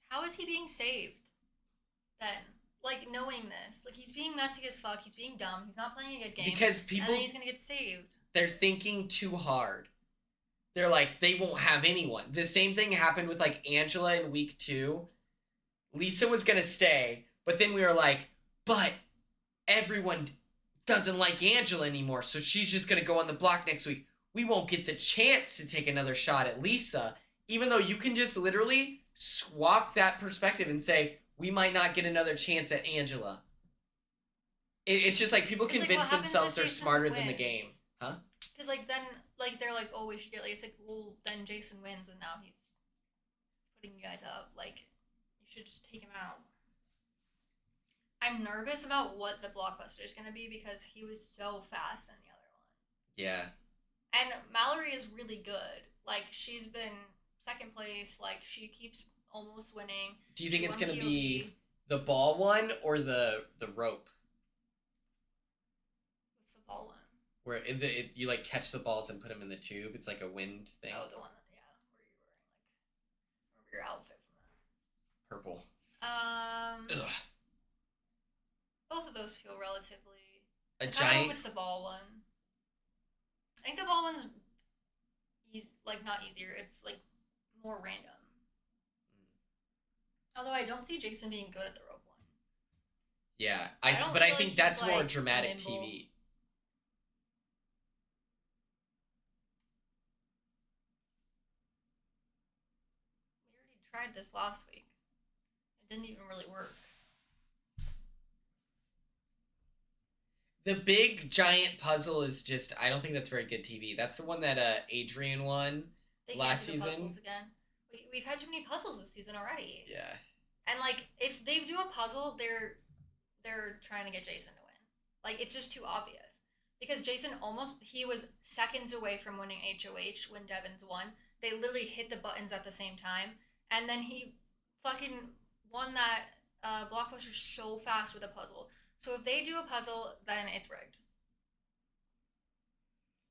How is he being saved? Then, like, knowing this, like, he's being messy as fuck. He's being dumb. He's not playing a good game. Because people, and then he's gonna get saved. They're thinking too hard. They're like, they won't have anyone. The same thing happened with like Angela in week 2. Lisa was gonna stay, but then we were like, but everyone doesn't like Angela anymore, so she's just gonna go on the block next week. We won't get the chance to take another shot at Lisa, even though you can just literally swap that perspective and say, we might not get another chance at Angela. It's just like people convince themselves they're smarter than the game. Huh? Because, like, then, like, they're like, oh, we should get, like, it's like, well, then Jason wins, and now he's putting you guys up. Like, you should just take him out. I'm nervous about what the blockbuster is going to be because he was so fast in the other one. Yeah. And Mallory is really good. Like, she's been second place. Like, she keeps almost winning. Do you think it's going to be the ball one or the rope? What's the ball one? Where you, like, catch the balls and put them in the tube. It's like a wind thing. Oh, the one that, yeah, where you're wearing, like, your outfit from that. Purple. Ugh. Both of those feel relatively... A I giant... don't know if it's the ball one. I think the ball one's not easier. It's, like, more random. Although I don't see Jason being good at the rope one. Yeah, but I think that's more like, dramatic nimble. TV. We already tried this last week. It didn't even really work. The big giant puzzle is just, I don't think that's very good TV. That's the one that Adrian won last season. Puzzles again. We've had too many puzzles this season already. Yeah. And, like, if they do a puzzle, they're trying to get Jason to win. Like, it's just too obvious. Because Jason he was seconds away from winning HOH when Devins won. They literally hit the buttons at the same time. And then he fucking won that blockbuster so fast with a puzzle. So if they do a puzzle, then it's rigged.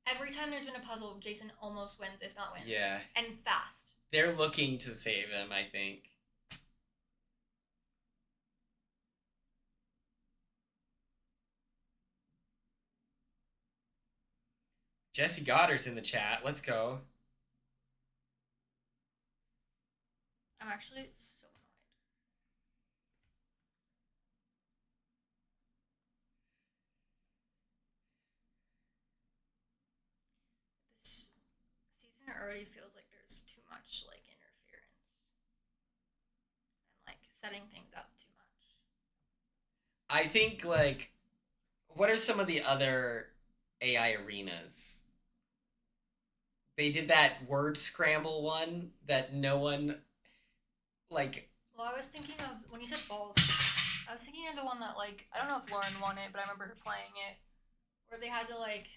Every time there's been a puzzle, Jason almost wins, if not wins. Yeah. And fast. They're looking to save him, I think. Jesse Goddard's in the chat. Let's go. I'm actually so annoyed. This season already feels like there's too much, like, interference. And, like, setting things up too much. I think, like, what are some of the other AI arenas? They did that word scramble one that no one, like... Well, I was thinking of, when you said balls, I was thinking of the one that, like, I don't know if Lauren won it, but I remember her playing it, where they had to, like,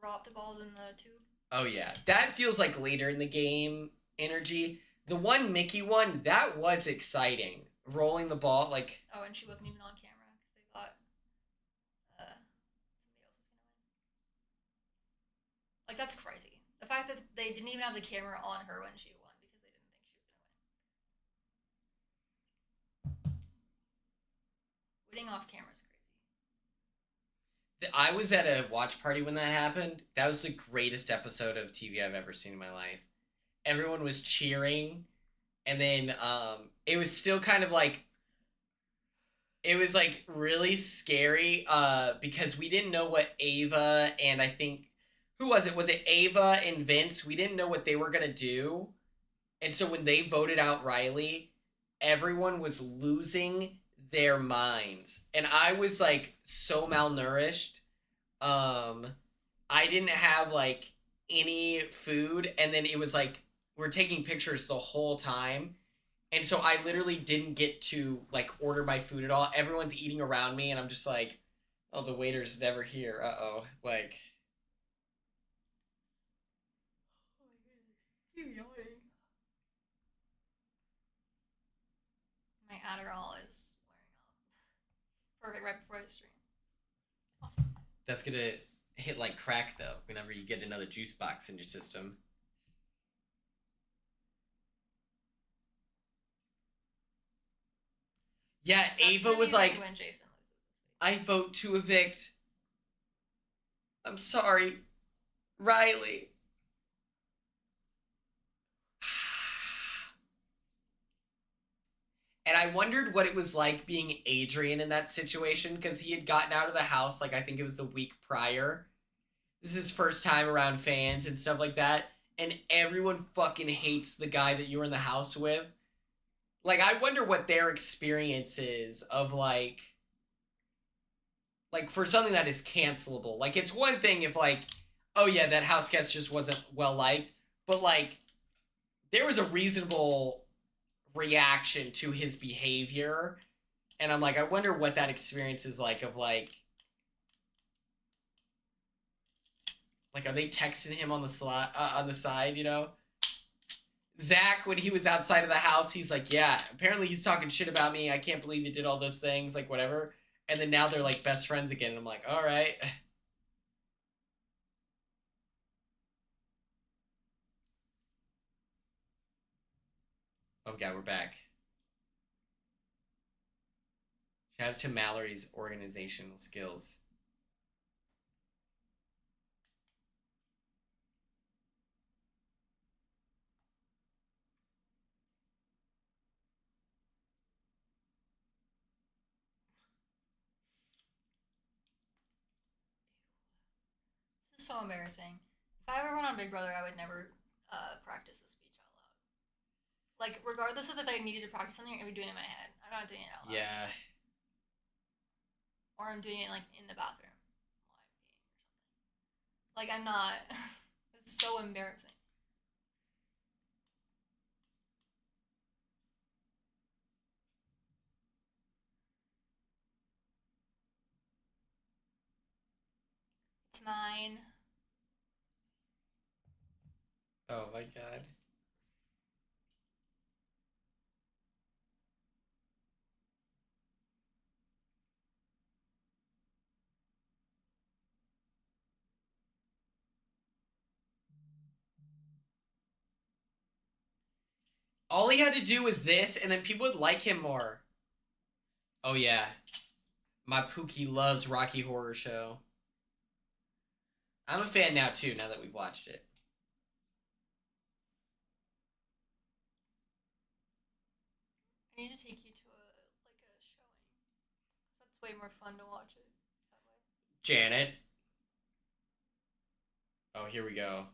drop the balls in the tube. Oh, yeah. That feels like later in the game energy. The one Mickey one, that was exciting. Rolling the ball, like... Oh, and she wasn't even on camera, because they thought somebody else was going to win. Like, that's crazy. The fact that they didn't even have the camera on her when she won because they didn't think she was going to win. Winning off camera is crazy. I was at a watch party when that happened. That was the greatest episode of TV I've ever seen in my life. Everyone was cheering, and then it was still kind of like... It was, like, really scary because we didn't know what Ava and I think... Who was it? Was it Ava and Vince? We didn't know what they were going to do. And so when they voted out Riley, everyone was losing their minds. And I was, like, so malnourished. I didn't have, like, any food. And then it was, like, we're taking pictures the whole time. And so I literally didn't get to, like, order my food at all. Everyone's eating around me. And I'm just like, oh, the waiter's never here. Uh-oh. Like... My Adderall is wearing off. Perfect, right before the stream. Awesome. That's gonna hit like crack, though, whenever you get another juice box in your system. Yeah, That's Ava was like, when Jason loses. I vote to evict. I'm sorry, Riley. And I wondered what it was like being Adrian in that situation because he had gotten out of the house, like, I think it was the week prior. This is his first time around fans and stuff like that. And everyone fucking hates the guy that you were in the house with. Like, I wonder what their experience is of, like for something that is cancelable. Like, it's one thing if, like, oh yeah, that house guest just wasn't well liked. But, like, there was a reasonable reaction to his behavior. And I'm like, I wonder what that experience is like of, like, are they texting him on the side, you know? Zach, when he was outside of the house, he's like, yeah, apparently he's talking shit about me. I can't believe he did all those things, like, whatever. And then now they're, like, best friends again. And I'm like, all right. Oh, God, we're back. Shout out to Mallory's organizational skills. This is so embarrassing. If I ever went on Big Brother, I would never practice a speech out loud. Like, regardless of if I needed to practice something, I would be doing it in my head. I'm not doing it out loud. Yeah. Or I'm doing it, like, in the bathroom while I'm peeing or something. Like, I'm not. It's so embarrassing. It's mine. Oh, my God. All he had to do was this, and then people would like him more. Oh, yeah. My Pookie loves Rocky Horror Show. I'm a fan now, too, now that we've watched it. I need to take you to a showing. That's way more fun to watch it that way. Janet. Oh, here we go.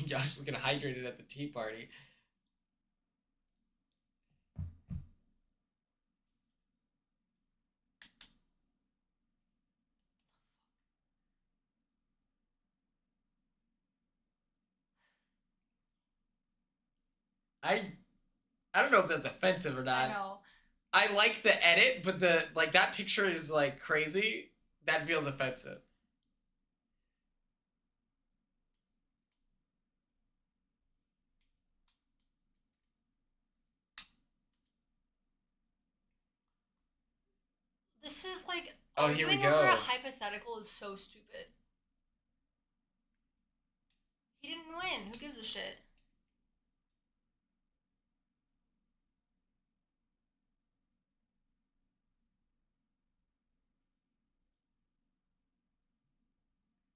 Josh looking hydrated at the tea party. I I don't know if that's offensive or not. I know. I like the edit, but that picture is like crazy. That feels offensive. This is like Oh, here we arguing over go. a hypothetical is so stupid. He didn't win. Who gives a shit?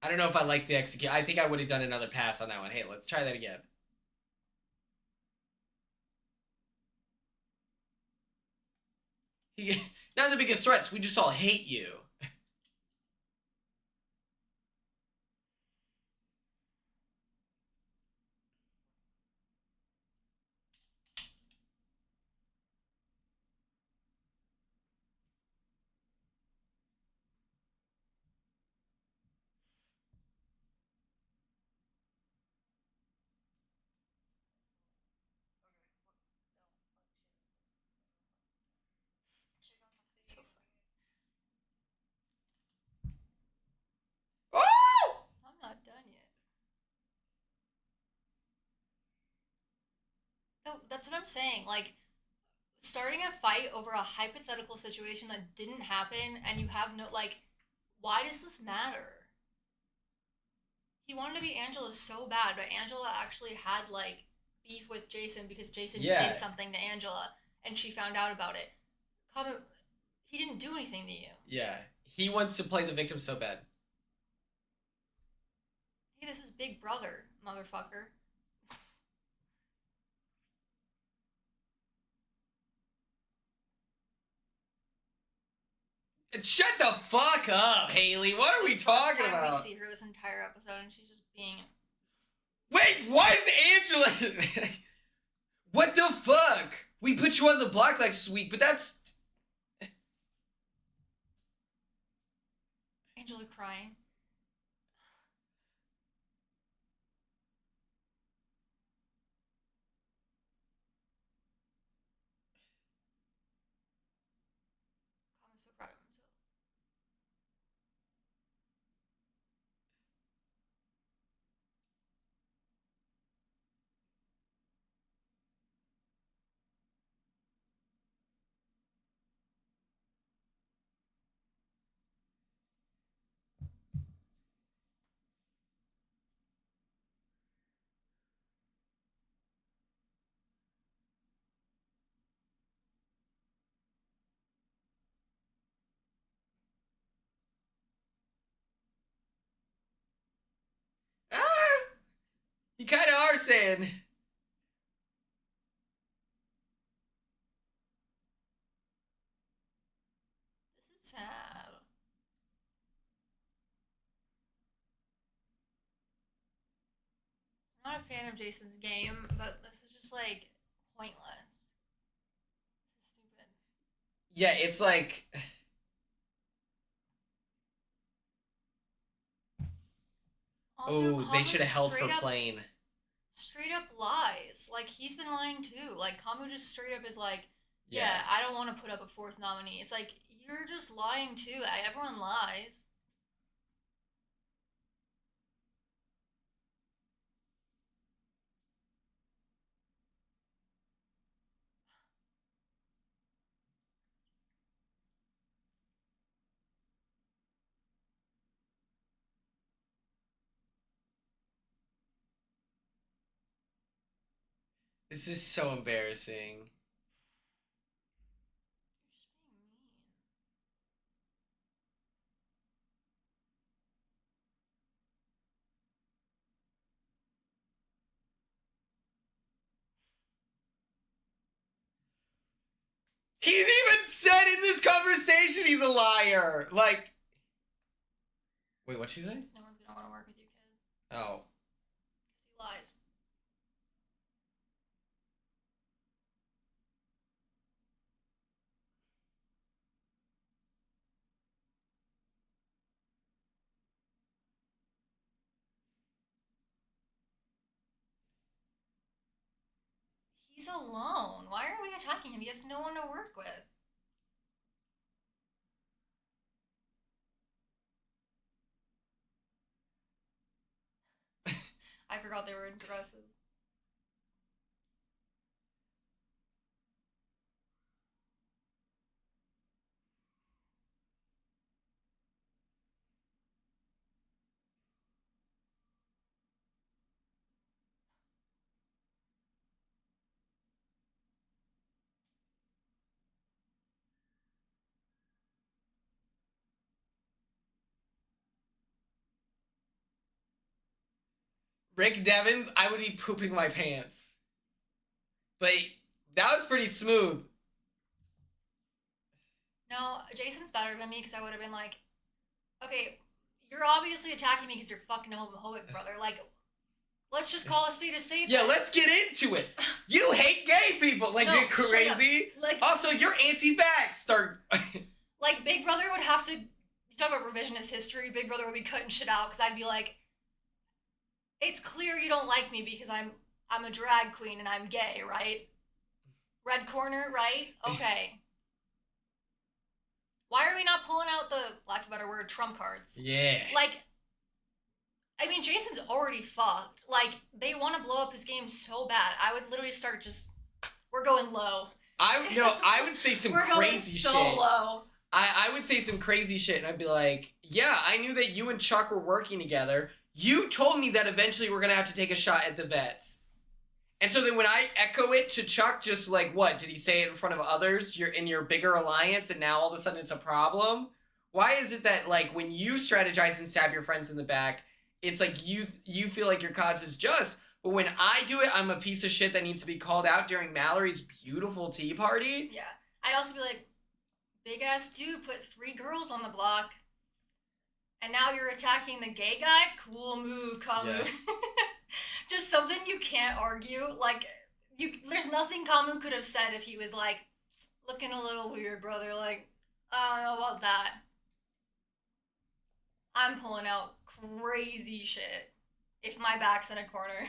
I don't know if I like the execute. I think I would have done another pass on that one. Hey, let's try that again. He, not the biggest threats. We just all hate you. So funny. Oh! I'm not done yet. No, that's what I'm saying. Like, starting a fight over a hypothetical situation that didn't happen and you have no, like, why does this matter? He wanted to be Angela so bad, but Angela actually had, like, beef with Jason because Jason did something to Angela, and she found out about it. Kamu, he didn't do anything to you. Yeah. He wants to play the victim so bad. Hey, this is Big Brother, motherfucker. Shut the fuck up, Haley. What are we talking about? We see her this entire episode, and she's just being. Wait, why is Angela? What the fuck? We put you on the block last week, but that's. Angela crying. Kamu's so proud of himself. You kind of are saying. This is sad. I'm not a fan of Jason's game, but this is just, like, pointless. This is stupid. Yeah, it's like. Also, Oh, they Kamu should have held for straight up- playing. Straight up lies. Like, he's been lying too. Like, Kamu just straight up is like, yeah, I don't want to put up a fourth nominee. It's like, you're just lying too. Everyone lies. This is so embarrassing. You're just being mean. He's even said in this conversation he's a liar. Like. Wait, what'd she say? No one's gonna want to work with you, kid. Oh. Because he lies. He's alone. Why are we attacking him? He has no one to work with. I forgot they were in dresses. Rick Devens, I would be pooping my pants. But that was pretty smooth. No, Jason's better than me because I would have been like, okay, you're obviously attacking me because you're fucking homophobic, brother. Like, let's just call a spade a spade. Yeah, let's get into it. You hate gay people. Like, No, you're crazy. Like, Also, you're anti-vax. Start. like, Big Brother would have to, you talk about revisionist history, Big Brother would be cutting shit out because I'd be like, it's clear you don't like me because I'm a drag queen and I'm gay, right? Red corner, right? Okay. Why are we not pulling out the, lack of a better word, trump cards? Yeah. Like, I mean, Jason's already fucked. Like, they want to blow up his game so bad. I would literally start just, we're going low. I would say some We're going crazy so shit. low. I would say some crazy shit, and I'd be like, yeah, I knew that you and Chuck were working together. You told me that eventually we're going to have to take a shot at the vets. And so then when I echo it to Chuck, just like, what? Did he say it in front of others? You're in your bigger alliance, and now all of a sudden it's a problem? Why is it that, like, when you strategize and stab your friends in the back, it's like you feel like your cause is just, but when I do it, I'm a piece of shit that needs to be called out during Mallory's beautiful tea party? Yeah. I'd also be like, big ass dude put 3 girls on the block. And now you're attacking the gay guy? Cool move, Kamu. Yeah. Just something you can't argue. Like, there's nothing Kamu could have said if he was like, looking a little weird, brother. Like, I don't know about that. I'm pulling out crazy shit if my back's in a corner.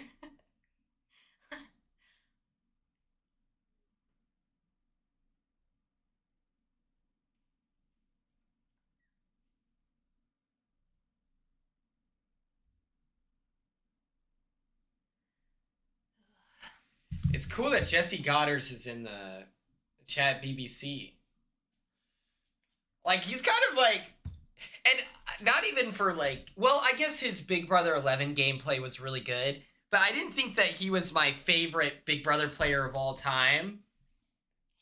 It's cool that Jesse Goddard is in the chat BBC. Like, he's kind of like, and not even for like, well, I guess his Big Brother 11 gameplay was really good, but I didn't think that he was my favorite Big Brother player of all time.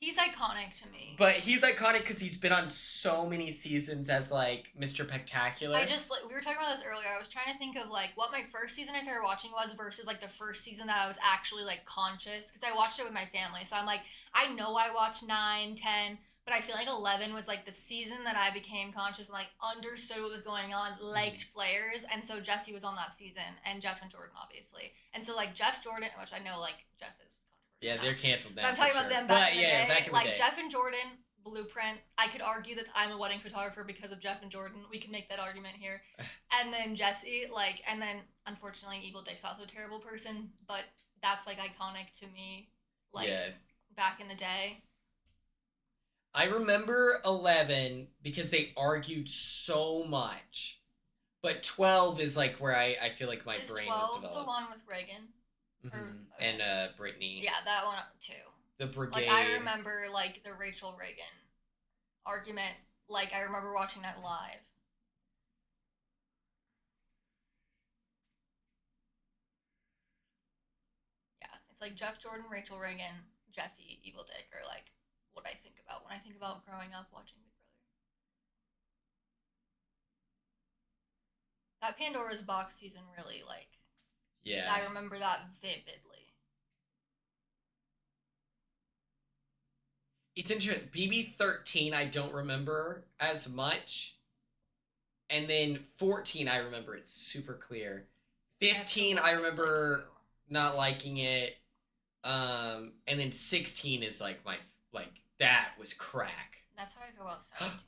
He's iconic to me. But he's iconic because he's been on so many seasons as, like, Mr. Spectacular. I just, like, we were talking about this earlier. I was trying to think of, like, what my first season I started watching was versus, like, the first season that I was actually, like, conscious. Because I watched it with my family. So I'm like, I know I watched 9, 10, but I feel like 11 was, like, the season that I became conscious and, like, understood what was going on, liked players. And so Jesse was on that season. And Jeff and Jordan, obviously. And so, like, Jeff Jordan, which I know, like, Jeff is... Yeah, they're canceled now. But I'm talking about them back in the day. Back in like the day. Jeff and Jordan, Blueprint. I could argue that I'm a wedding photographer because of Jeff and Jordan. We can make that argument here. And then Jesse, like, and then unfortunately Evil Dick's also a terrible person, but that's like iconic to me. Like back in the day. I remember 11 because they argued so much. But 12 is like where I feel like my brain was developed. 12 the one with Reagan? Mm-hmm. And Brittany. Yeah, that one too. The Brigade. Like I remember like the Rachel Reagan argument. Like I remember watching that live. Yeah, it's like Jeff Jordan, Rachel Reagan, Jesse, Evil Dick are like what I think about when I think about growing up watching Big Brother. That Pandora's Box season really like. Yeah. I remember that vividly. It's interesting. BB13 I don't remember as much. And then 14 I remember it's super clear. 15 I remember not liking it. And then 16 is like my that was crack. That's how I feel about 17.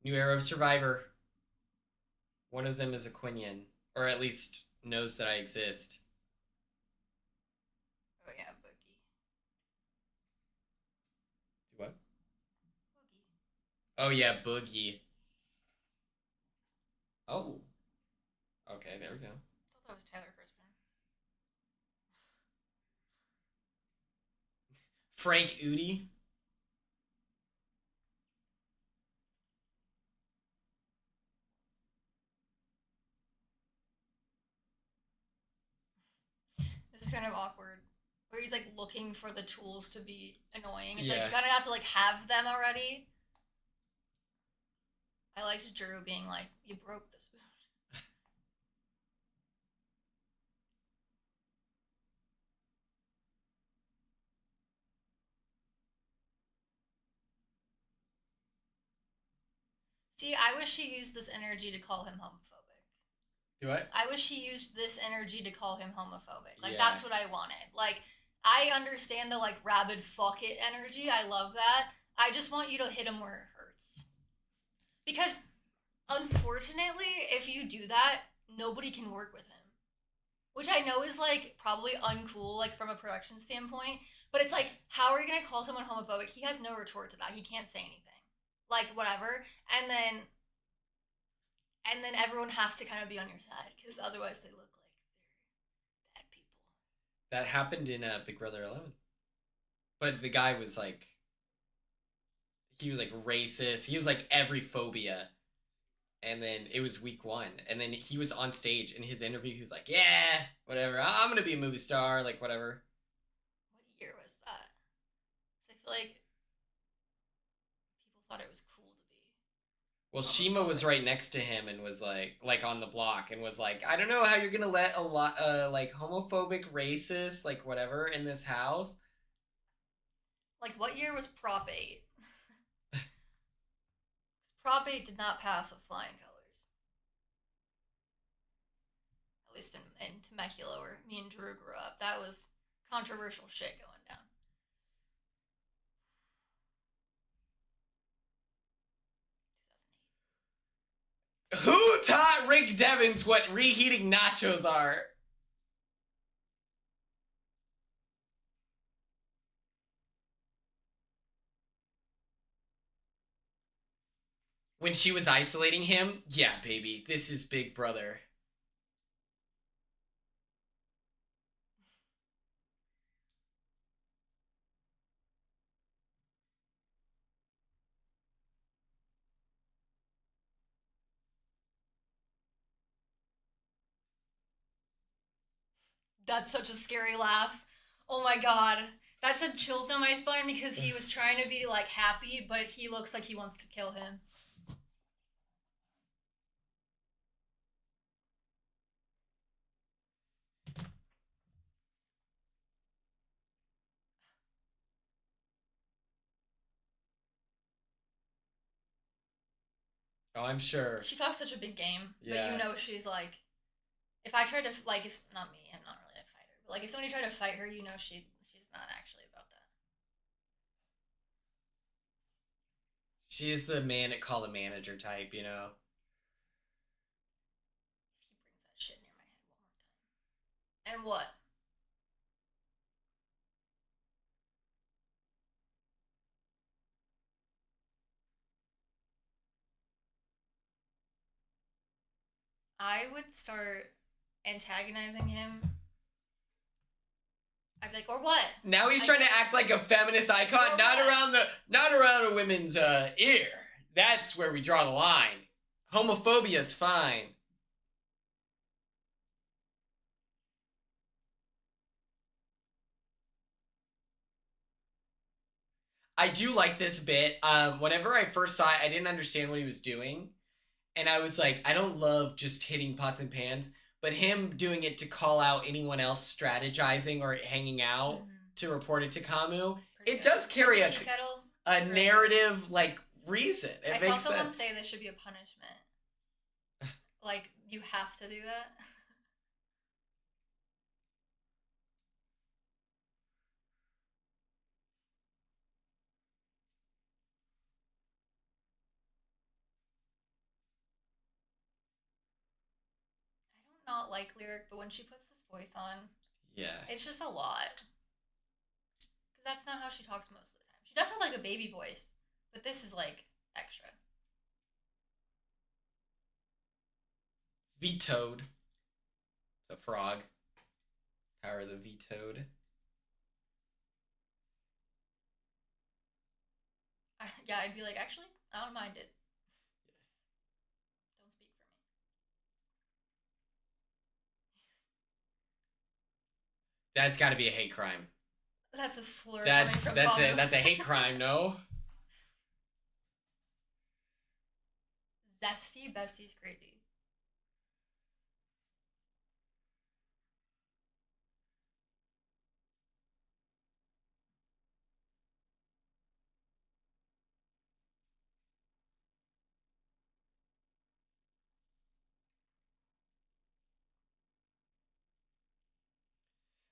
New Era of Survivor. One of them is a Quinn, or at least knows that I exist. Oh yeah, Boogie. What? Boogie. Oh yeah, Boogie. Oh. Okay, there we go. I thought that was Taylor Crispin. Frank Udi. This is kind of awkward. Where he's like looking for the tools to be annoying. It's Yeah. like you kind of have to like have them already. I liked Drew being like, "You broke the spoon." See, I wish he used this energy to call him homophobic. Do what? I wish he used this energy to call him homophobic. Like, Yeah. that's what I wanted. Like, I understand the, like, rabid fuck it energy. I love that. I just want you to hit him where it hurts. Because, unfortunately, if you do that, nobody can work with him. Which I know is, like, probably uncool, like, from a production standpoint. But it's like, how are you going to call someone homophobic? He has no retort to that. He can't say anything. Like, whatever. And then everyone has to kind of be on your side. Because otherwise they look like they're bad people. That happened in Big Brother 11. But the guy was like, he was like racist. He was like every phobia. And then it was week 1, and then he was on stage in his interview. He was like, "Yeah, whatever. I'm gonna be a movie star, like whatever." What year was that? 'Cause I feel like people thought it was cool to be Well, Shima was homophobic. right next to him and was like on the block and was like, "I don't know how you're gonna let a lot like homophobic, racist, like whatever in this house." Like, what year was Prop 8? Because Prop 8 did not pass with flying colors. At least in Temecula, where me and Drew grew up. That was controversial shit going down. Who taught Rick Devens what reheating nachos are? When she was isolating him, yeah, baby, this is Big Brother. That's such a scary laugh. Oh my god. That sent chills down my spine because he was trying to be like happy, but he looks like he wants to kill him. Oh, I'm sure. She talks such a big game, Yeah. but you know she's like, if I tried to like, if not me, I'm not really a fighter, but like if somebody tried to fight her, you know she's not actually about that. She's the man at call the manager type, you know. If he brings that shit near my head one more time. And what? I would start antagonizing him. I'd be like, or what? Now he's trying to act like a feminist icon, Or not what? around a women's ear. That's where we draw the line. Homophobia's fine. I do like this bit. Whenever I first saw it, I didn't understand what he was doing. And I was like, I don't love just hitting pots and pans, but him doing it to call out anyone else strategizing or hanging out to report it to Kamu, Pretty it good. does carry Like the tea kettle. a Great. narrative like reason. It I makes saw someone sense. say this should be a punishment. Like, you have to do that. I don't not like Lyric, but when she puts this voice on, Yeah. it's just a lot. Because that's not how she talks most of the time. She does have like a baby voice, but this is like extra. Vetoed. It's a frog. Power of the vetoed. Yeah, I'd be like, actually, I don't mind it. Don't speak for me. That's got to be a hate crime. That's a slur That's coming from Kamu. that's a hate crime. No. Zesty Bestie's crazy.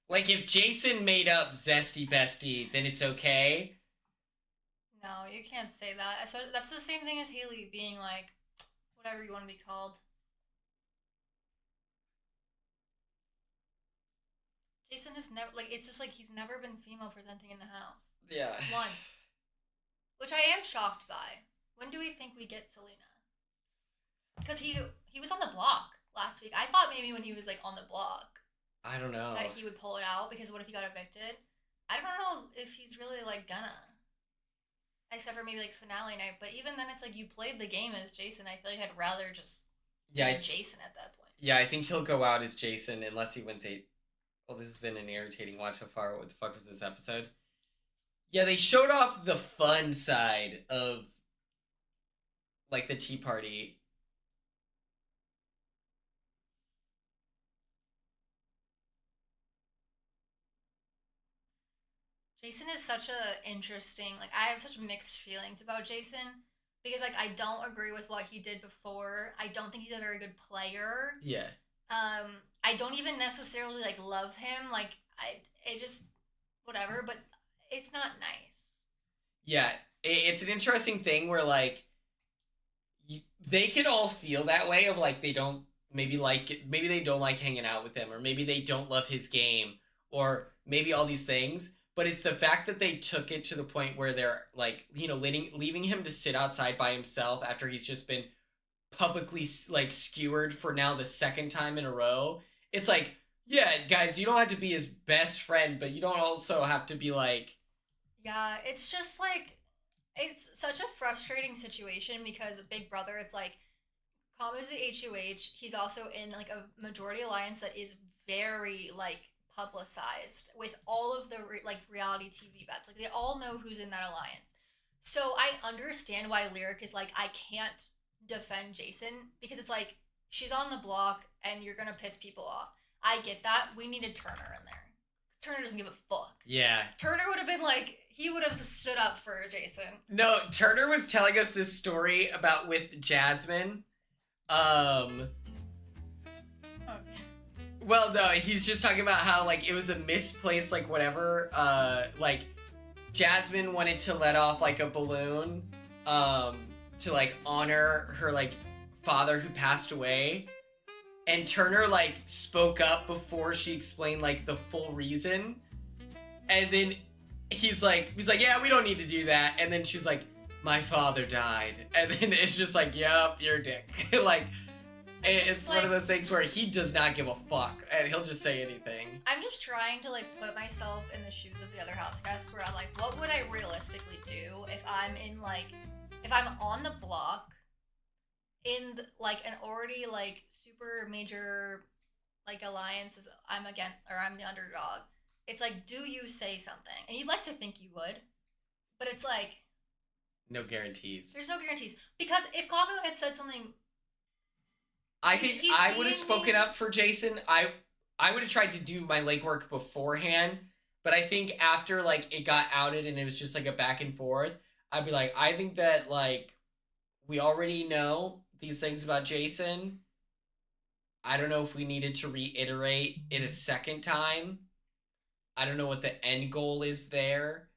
Like if Jason made up Zesty Bestie, then it's okay. No, you can't say that. So that's the same thing as Haley being like, whatever you want to be called. Jason has never like it's just like he's never been female presenting in the house. Yeah. Once. Which I am shocked by. When do we think we get Selena? Because he was on the block last week. I thought maybe when he was like on the block I don't know. that he would pull it out because what if he got evicted? I don't know if he's really like gonna. except for maybe like finale night. But even then, it's like you played the game as Jason. I feel like I'd rather just Yeah, be Jason at that point. yeah, I think he'll go out as Jason unless he wins 8. Well, this has been an irritating watch so far. What the fuck was this episode? Yeah, they showed off the fun side of, like, the tea party. Jason is such a interesting, like, I have such mixed feelings about Jason because, like, I don't agree with what he did before. I don't think he's a very good player. Yeah. I don't even necessarily, like, love him. Like, it just, whatever, but it's not nice. Yeah, it's an interesting thing where, like, they could all feel that way of, like, they don't, maybe they don't like hanging out with him, or maybe they don't love his game, or maybe all these things. But it's the fact that they took it to the point where they're, like, you know, leaving him to sit outside by himself after he's just been publicly, like, skewered for now the second time in a row. It's like, yeah, guys, you don't have to be his best friend, but you don't also have to be, like... Yeah, it's just, like, it's such a frustrating situation because Big Brother, it's like, Kamu's the HUH, he's also in, like, a majority alliance that is very, like, publicized with all of the reality TV bets. Like, they all know who's in that alliance. So I understand why Lyric is like, I can't defend Jason because it's like, she's on the block and you're gonna piss people off. I get that. We needed Turner in there. Turner doesn't give a fuck. Yeah. Turner would have been like, he would have stood up for Jason. No, Turner was telling us this story about with Jasmine. Well, no, he's just talking about how, like, it was a misplaced, like, whatever, like, Jasmine wanted to let off, like, a balloon, to, like, honor her, like, father who passed away, and Turner, like, spoke up before she explained, like, the full reason, and then he's like, yeah, we don't need to do that, and then she's like, my father died, and then it's just like, yup, you're a dick, like... It's like, one of those things where he does not give a fuck, and he'll just say anything. I'm just trying to, like, put myself in the shoes of the other house guests, where I'm like, what would I realistically do if I'm in, like, if I'm on the block, in, like, an already, like, super major, like, alliance, I'm the underdog. It's like, do you say something? And you'd like to think you would, but it's like... No guarantees. There's no guarantees. Because if Kamu had said something... I think I would have spoken up for Jason. I would have tried to do my legwork beforehand, but I think after, like, it got outed and it was just, like, a back and forth, I'd be like, I think that, like, we already know these things about Jason. I don't know if we needed to reiterate it a second time. I don't know what the end goal is there.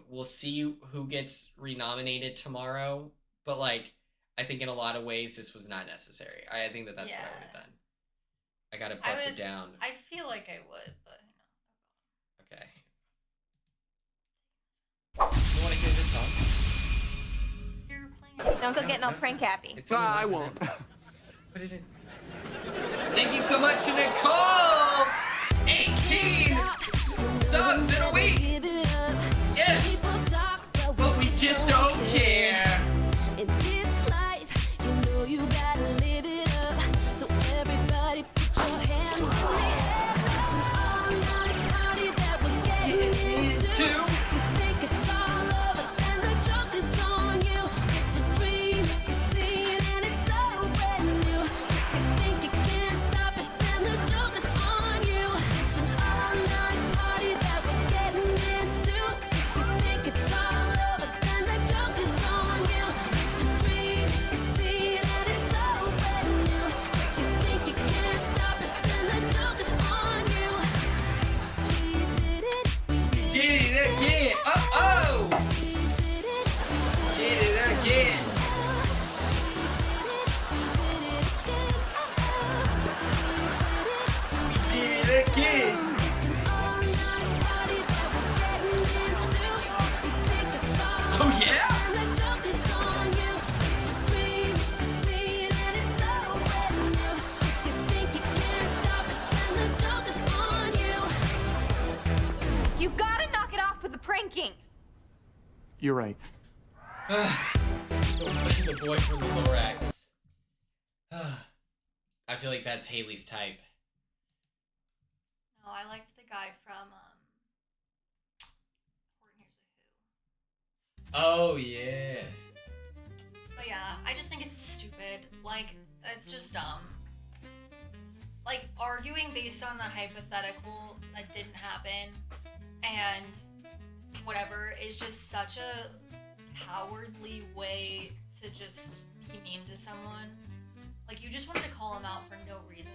We'll see who gets renominated tomorrow, but, like, I think in a lot of ways this was not necessary. I think that that's what I would have done. I gotta bust it down. I feel like I would, but okay. You want to hear this song? You're playing. Don't go get no prank happy. I won't. Put it in. Thank you so much to Nicole. 18 subs in a week. Yeah. But we just don't care. You gotta live it up, so everybody put your hands in the air. It's an all-night party that we're getting into. You think it's all over, and the joke is on you. It's a dream, it's a scene, and it's so brand new. You think you can't stop it, and the joke is on You're right. The boy from the Lorax. I feel like that's Haley's type. No, I liked the guy from Here's a Who. Oh, yeah. But yeah, I just think it's stupid. Like, it's just dumb. Like, arguing based on a hypothetical that didn't happen and whatever is just such a cowardly way to just be mean to someone. Like, you just wanted to call him out for no reason.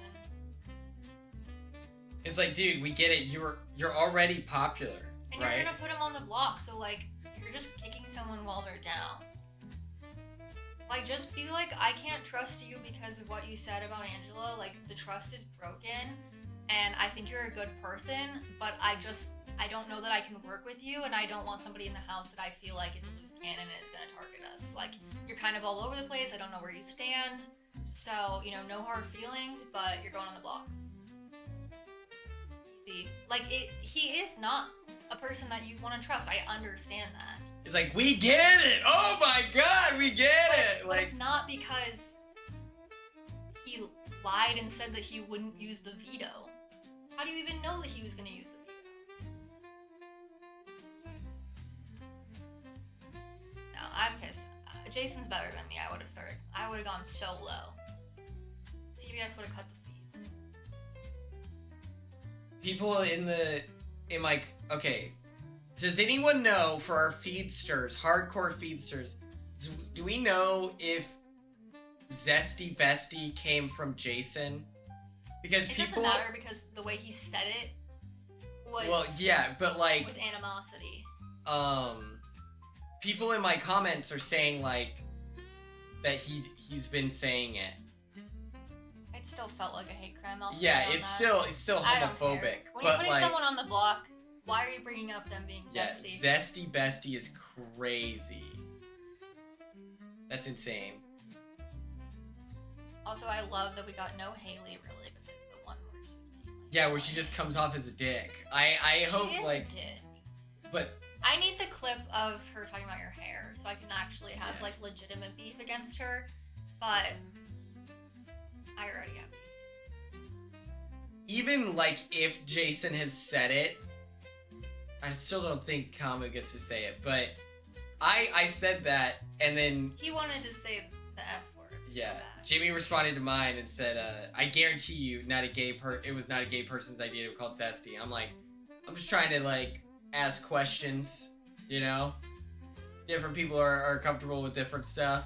It's like, dude, we get it. You're already popular, And right? you're gonna put him on the block, so like, you're just kicking someone while they're down. Like, just be like, I can't trust you because of what you said about Angela. Like, the trust is broken, and I think you're a good person, but I don't know that I can work with you, and I don't want somebody in the house that I feel like is a loose cannon and is gonna target us. Like, you're kind of all over the place, I don't know where you stand, so, you know, no hard feelings, but you're going on the block. Easy. Like, he is not a person that you want to trust, I understand that. It's like, we get it! Oh my god, we get it! But Like, it's not because he lied and said that he wouldn't use the veto. How do you even know that he was going to use the veto? No, I'm pissed. Jason's better than me. I would have gone so low. CBS would have cut the feeds. people okay, does anyone know, for our feedsters, hardcore feedsters, do we know if Zesty Bestie came from Jason? Because It people... doesn't matter because the way he said it was Well, yeah, but like... with animosity. People in my comments are saying, like, that he's been saying it. It still felt like a hate crime. I'll Yeah, say on it's that. still I don't homophobic. care. When But you're putting like, someone on the block, why are you bringing up them being yeah, zesty? Zesty Bestie is crazy. That's insane. Also, I love that we got no Haley really besides the one where she was being like, Yeah, where she just comes off as a dick. I hope, she is like... a dick. But... I need the clip of her talking about your hair so I can actually have Yeah. like legitimate beef against her, but I already have beef. Even, like, if Jason has said it, I still don't think Kamu gets to say it, but I said that, and then, He wanted to say the F word. so yeah, bad. Jimmy responded to mine and said, I guarantee you it was not a gay person's idea to be called Zesty. And I'm like, I'm just trying to, like, ask questions, you know? Different people are comfortable with different stuff.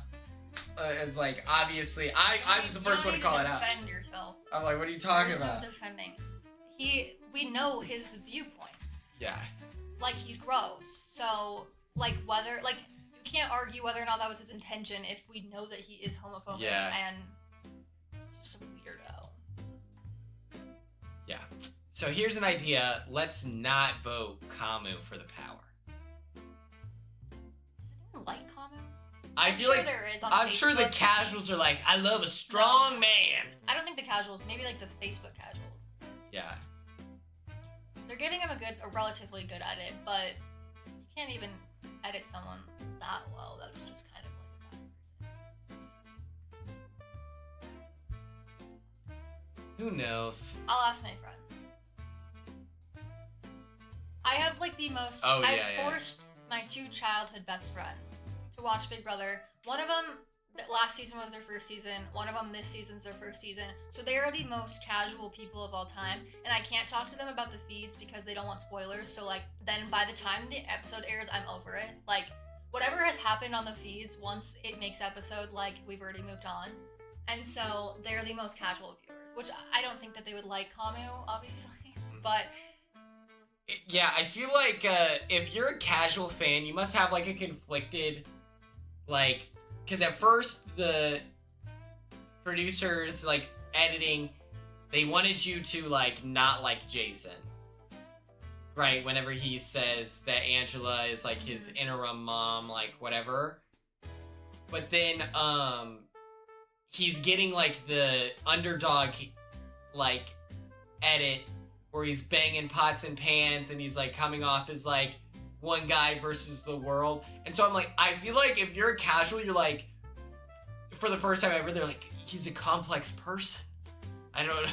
It's like, obviously, I was the first one to call it out. Defend yourself. I'm like, what are you talking There's about? no defending. We know his viewpoint. Yeah. Like, he's gross. So, like, you can't argue whether or not that was his intention if we know that he is homophobic Yeah. and just a weirdo. Yeah. So here's an idea. Let's not vote Kamu for the power. Does anyone like Kamu? I I'm feel sure like there is on I'm sure the Facebook. casuals are like, I love a strong man. I don't think the casuals, maybe like the Facebook casuals. Yeah. They're giving him a relatively good edit, but you can't even edit someone that well. That's just kind of like Who knows? I'll ask my friends. I have like the most. Oh, yeah, I've yeah. forced my two childhood best friends to watch Big Brother. One of them last season was their first season. One of them this season's their first season. So they are the most casual people of all time, and I can't talk to them about the feeds because they don't want spoilers. So like then by the time the episode airs, I'm over it. Like whatever has happened on the feeds, once it makes episode, like we've already moved on. And so they're the most casual viewers, which I don't think that they would like Kamu, obviously, but Yeah, I feel like if you're a casual fan, you must have like a conflicted, like, because at first the producers, like editing, they wanted you to like not like Jason, right? Whenever he says that Angela is like his interim mom, like whatever. But then he's getting like the underdog like edit where he's banging pots and pans and he's like coming off as like one guy versus the world. And so I'm like, I feel like if you're a casual, you're like, for the first time ever, they're like, he's a complex person. I don't know.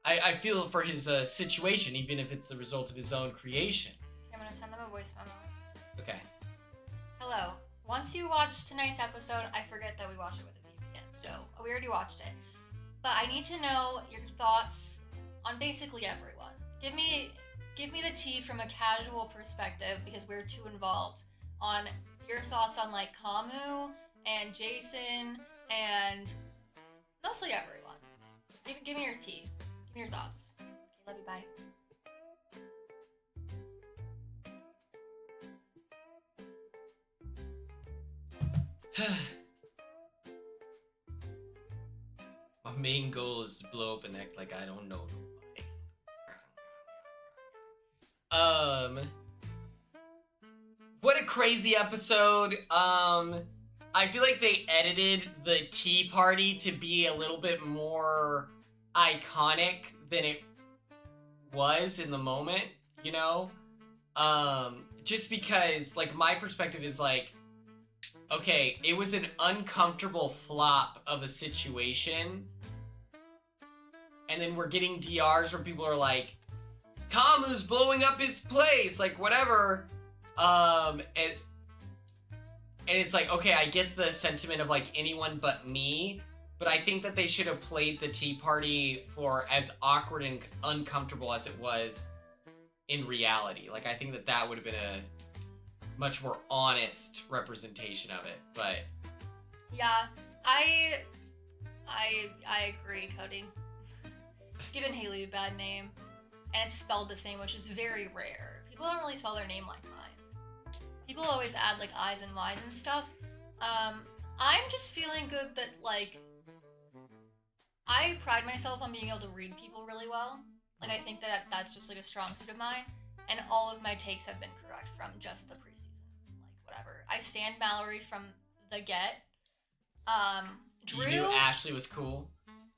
I feel for his situation, even if it's the result of his own creation. I'm gonna send them a voice memo. Okay. Hello. Once you watch tonight's episode, I forget that we watched it with a VPN, so Yes. we already watched it. But I need to know your thoughts on basically everyone. Give me the tea from a casual perspective, because we're too involved, on your thoughts on like Kamu and Jason and mostly everyone. Give me your tea. Give me your thoughts. Okay, love you, bye. My main goal is to blow up and act like I don't know nobody. What a crazy episode. I feel like they edited the tea party to be a little bit more iconic than it was in the moment, you know? Just because, like, my perspective is like, okay, it was an uncomfortable flop of a situation. And then we're getting DRs where people are like, Kamu's blowing up his place, like, whatever. And it's like, okay, I get the sentiment of, like, anyone but me. But I think that they should have played the tea party for as awkward and uncomfortable as it was in reality. Like, I think that that would have been a much more honest representation of it, but Yeah, I agree, Cody. Just giving Haley a bad name, and it's spelled the same, which is very rare. People don't really spell their name like mine. People always add like I's and Y's and stuff. I'm just feeling good that like I pride myself on being able to read people really well. Like I think that that's just like a strong suit of mine, and all of my takes have been correct from just the preseason. Whatever. I stand Mallory from the get. Drew. you knew Ashley was cool.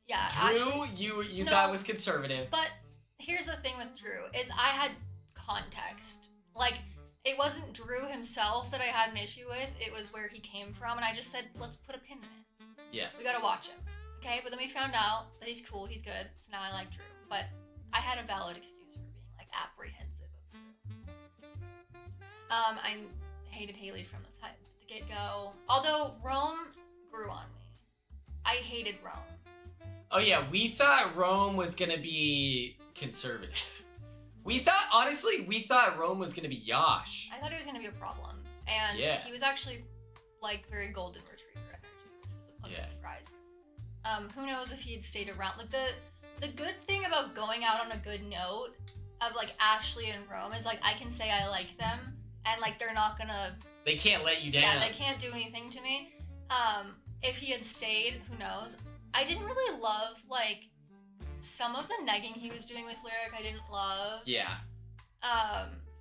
Yeah. Drew, Ashley, you No. thought was conservative. but here's the thing with Drew is I had context. Like it wasn't Drew himself that I had an issue with. It was where he came from, and I just said, let's put a pin in it. Yeah. We gotta watch him. Okay, but then we found out that he's cool, he's good, so now I like Drew. But I had a valid excuse for being like apprehensive of Drew. I hated Haley from the get-go. Although Rome grew on me. I hated Rome. Oh yeah, we thought Rome was gonna be conservative. We thought Rome was gonna be Yosh. I thought it was gonna be a problem. And Yeah. he was actually like very golden retriever energy, which was a pleasant Yeah. surprise. Who knows if he had stayed around. Like the good thing about going out on a good note of like Ashley and Rome is like I can say I like them and like they're not gonna They can't let you down. Yeah, they can't do anything to me. If he had stayed, who knows? I didn't really love like some of the negging he was doing with Lyric. I didn't love. Yeah.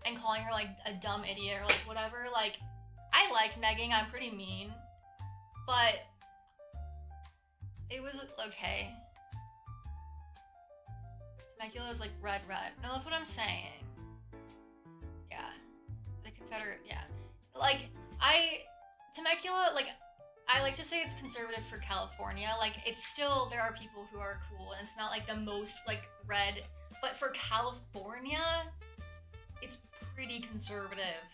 And calling her like a dumb idiot or like whatever. Like, I like negging. I'm pretty mean, but it was okay. Temecula is like red. No, that's what I'm saying. Yeah, the Confederate. Yeah, like Temecula. Like I like to say it's conservative for California. Like it's still there are people who are cool, and it's not like the most like red. But for California, it's pretty conservative.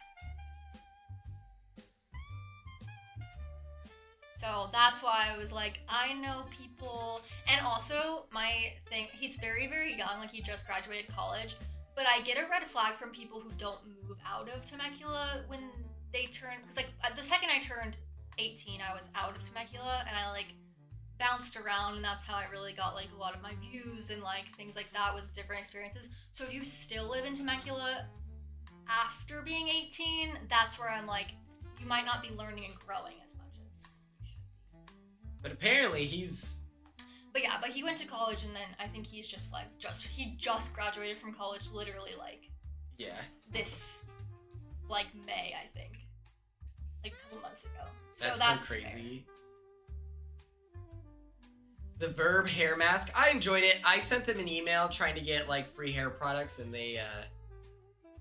So that's why I was like, I know people. And also, my thing, he's very, very young. Like, he just graduated college. But I get a red flag from people who don't move out of Temecula when they turn. Because, like, the second I turned 18, I was out of Temecula. And I, like, bounced around. And that's how I really got, like, a lot of my views and, like, things like that was different experiences. So if you still live in Temecula after being 18, that's where I'm like, you might not be learning and growing as much as you should be. But apparently he's... But yeah, but he went to college, and then I think he's just like, he just graduated from college literally like Yeah. this, like May, I think. Like a couple months ago. That's so that's crazy. The Verb hair mask. I enjoyed it. I sent them an email trying to get like free hair products, and they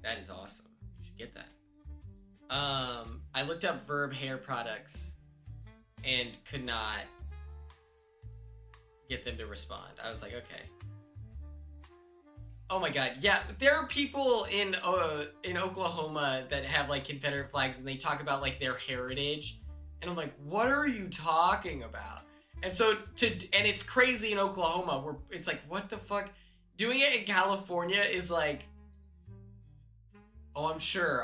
that is awesome. You should get that. I looked up Verb hair products and could not get them to respond. I was like, okay. Oh my god, yeah, there are people in Oklahoma that have like Confederate flags and they talk about like their heritage, and I'm like, what are you talking about? And so and it's crazy in Oklahoma where it's like, what the fuck? Doing it in California is like, oh, I'm sure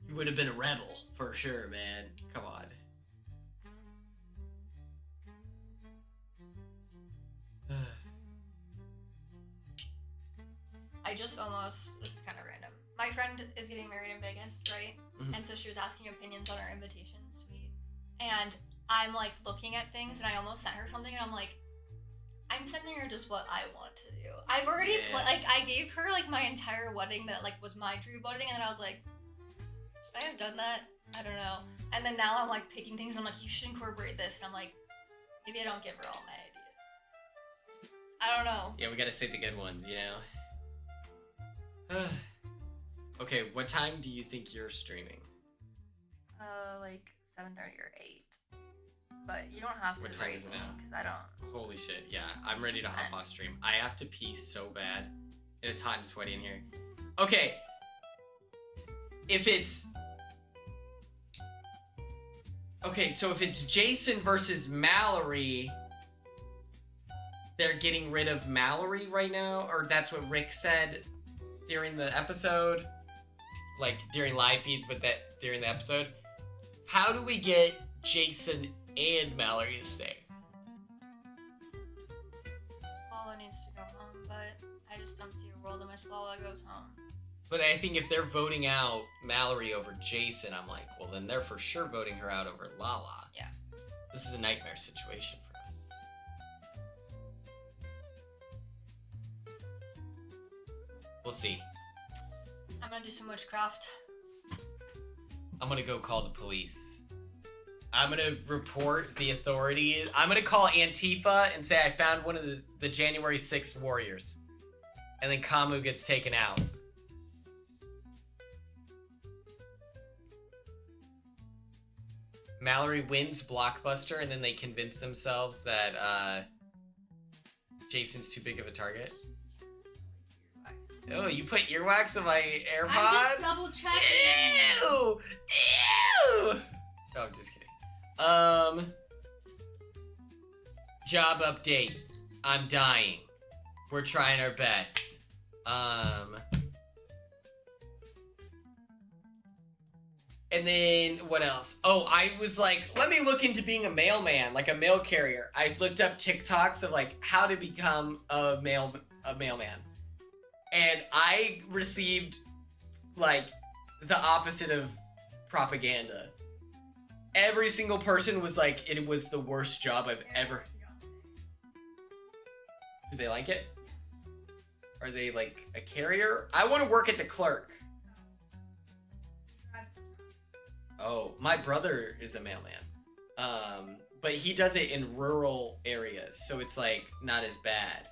you would have been a rebel for sure, man. Come on. I just almost, this is kind of random. My friend is getting married in Vegas, right? Mhm. And so she was asking opinions on our invitation suite. And I'm like looking at things and I almost sent her something and I'm like, I'm sending her just what I want to do. I've already, I gave her like my entire wedding that like was my dream wedding, and then I was like, should I have done that? I don't know. And then now I'm like picking things and I'm like, you should incorporate this. And I'm like, maybe I don't give her all my ideas. I don't know. Yeah, we gotta say the good ones, you know? Okay, what time do you think you're streaming? Like 7:30 or 8. But you don't have to What time rate is it me now? because I don't. Holy shit, yeah. I'm ready to hop off stream. I have to pee so bad. And it's hot and sweaty in here. Okay. If it's... Okay, so if it's Jason versus Mallory, they're getting rid of Mallory right now? Or that's what Rick said during the episode? Like, during live feeds, but that during the episode? How do we get Jason and Mallory to stay? Lala needs to go home, but I just don't see a world in which Lala goes home. But I think if they're voting out Mallory over Jason, I'm like, well, then they're for sure voting her out over Lala. Yeah. This is a nightmare situation for us. We'll see. I'm gonna do some witchcraft. I'm gonna go call the police. I'm gonna report the authorities. I'm gonna call Antifa and say I found one of the January 6th warriors. And then Kamu gets taken out. Mallory wins Blockbuster, and then they convince themselves that Jason's too big of a target. Oh, you put earwax in my AirPod? I'm just double checking. Ew! Ew! No, I'm just kidding. Job update. I'm dying. We're trying our best. And then, what else? Oh, I was like, let me look into being a mailman, like a mail carrier. I looked up TikToks of like how to become a mailman. And I received like the opposite of propaganda. Every single person was like, it was the worst job I've ever. Do they like it? Are they like a carrier? I want to work at the clerk. Oh, my brother is a mailman. But he does it in rural areas, so it's like not as bad.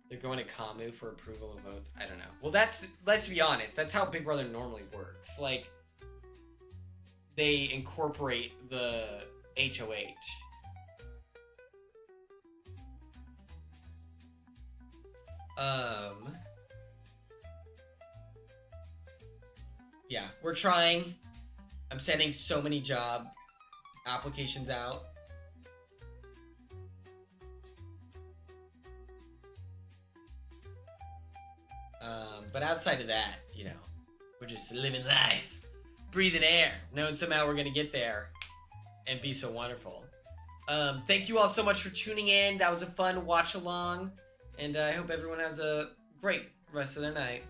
They're going to Kamu for approval of votes. I don't know. Well, let's be honest. That's how Big Brother normally works. Like, they incorporate the HOH. Yeah, we're trying. I'm sending so many job applications out. But outside of that, you know, we're just living life, breathing air, knowing somehow we're gonna get there and be so wonderful. Thank you all so much for tuning in. That was a fun watch along, and I hope everyone has a great rest of their night.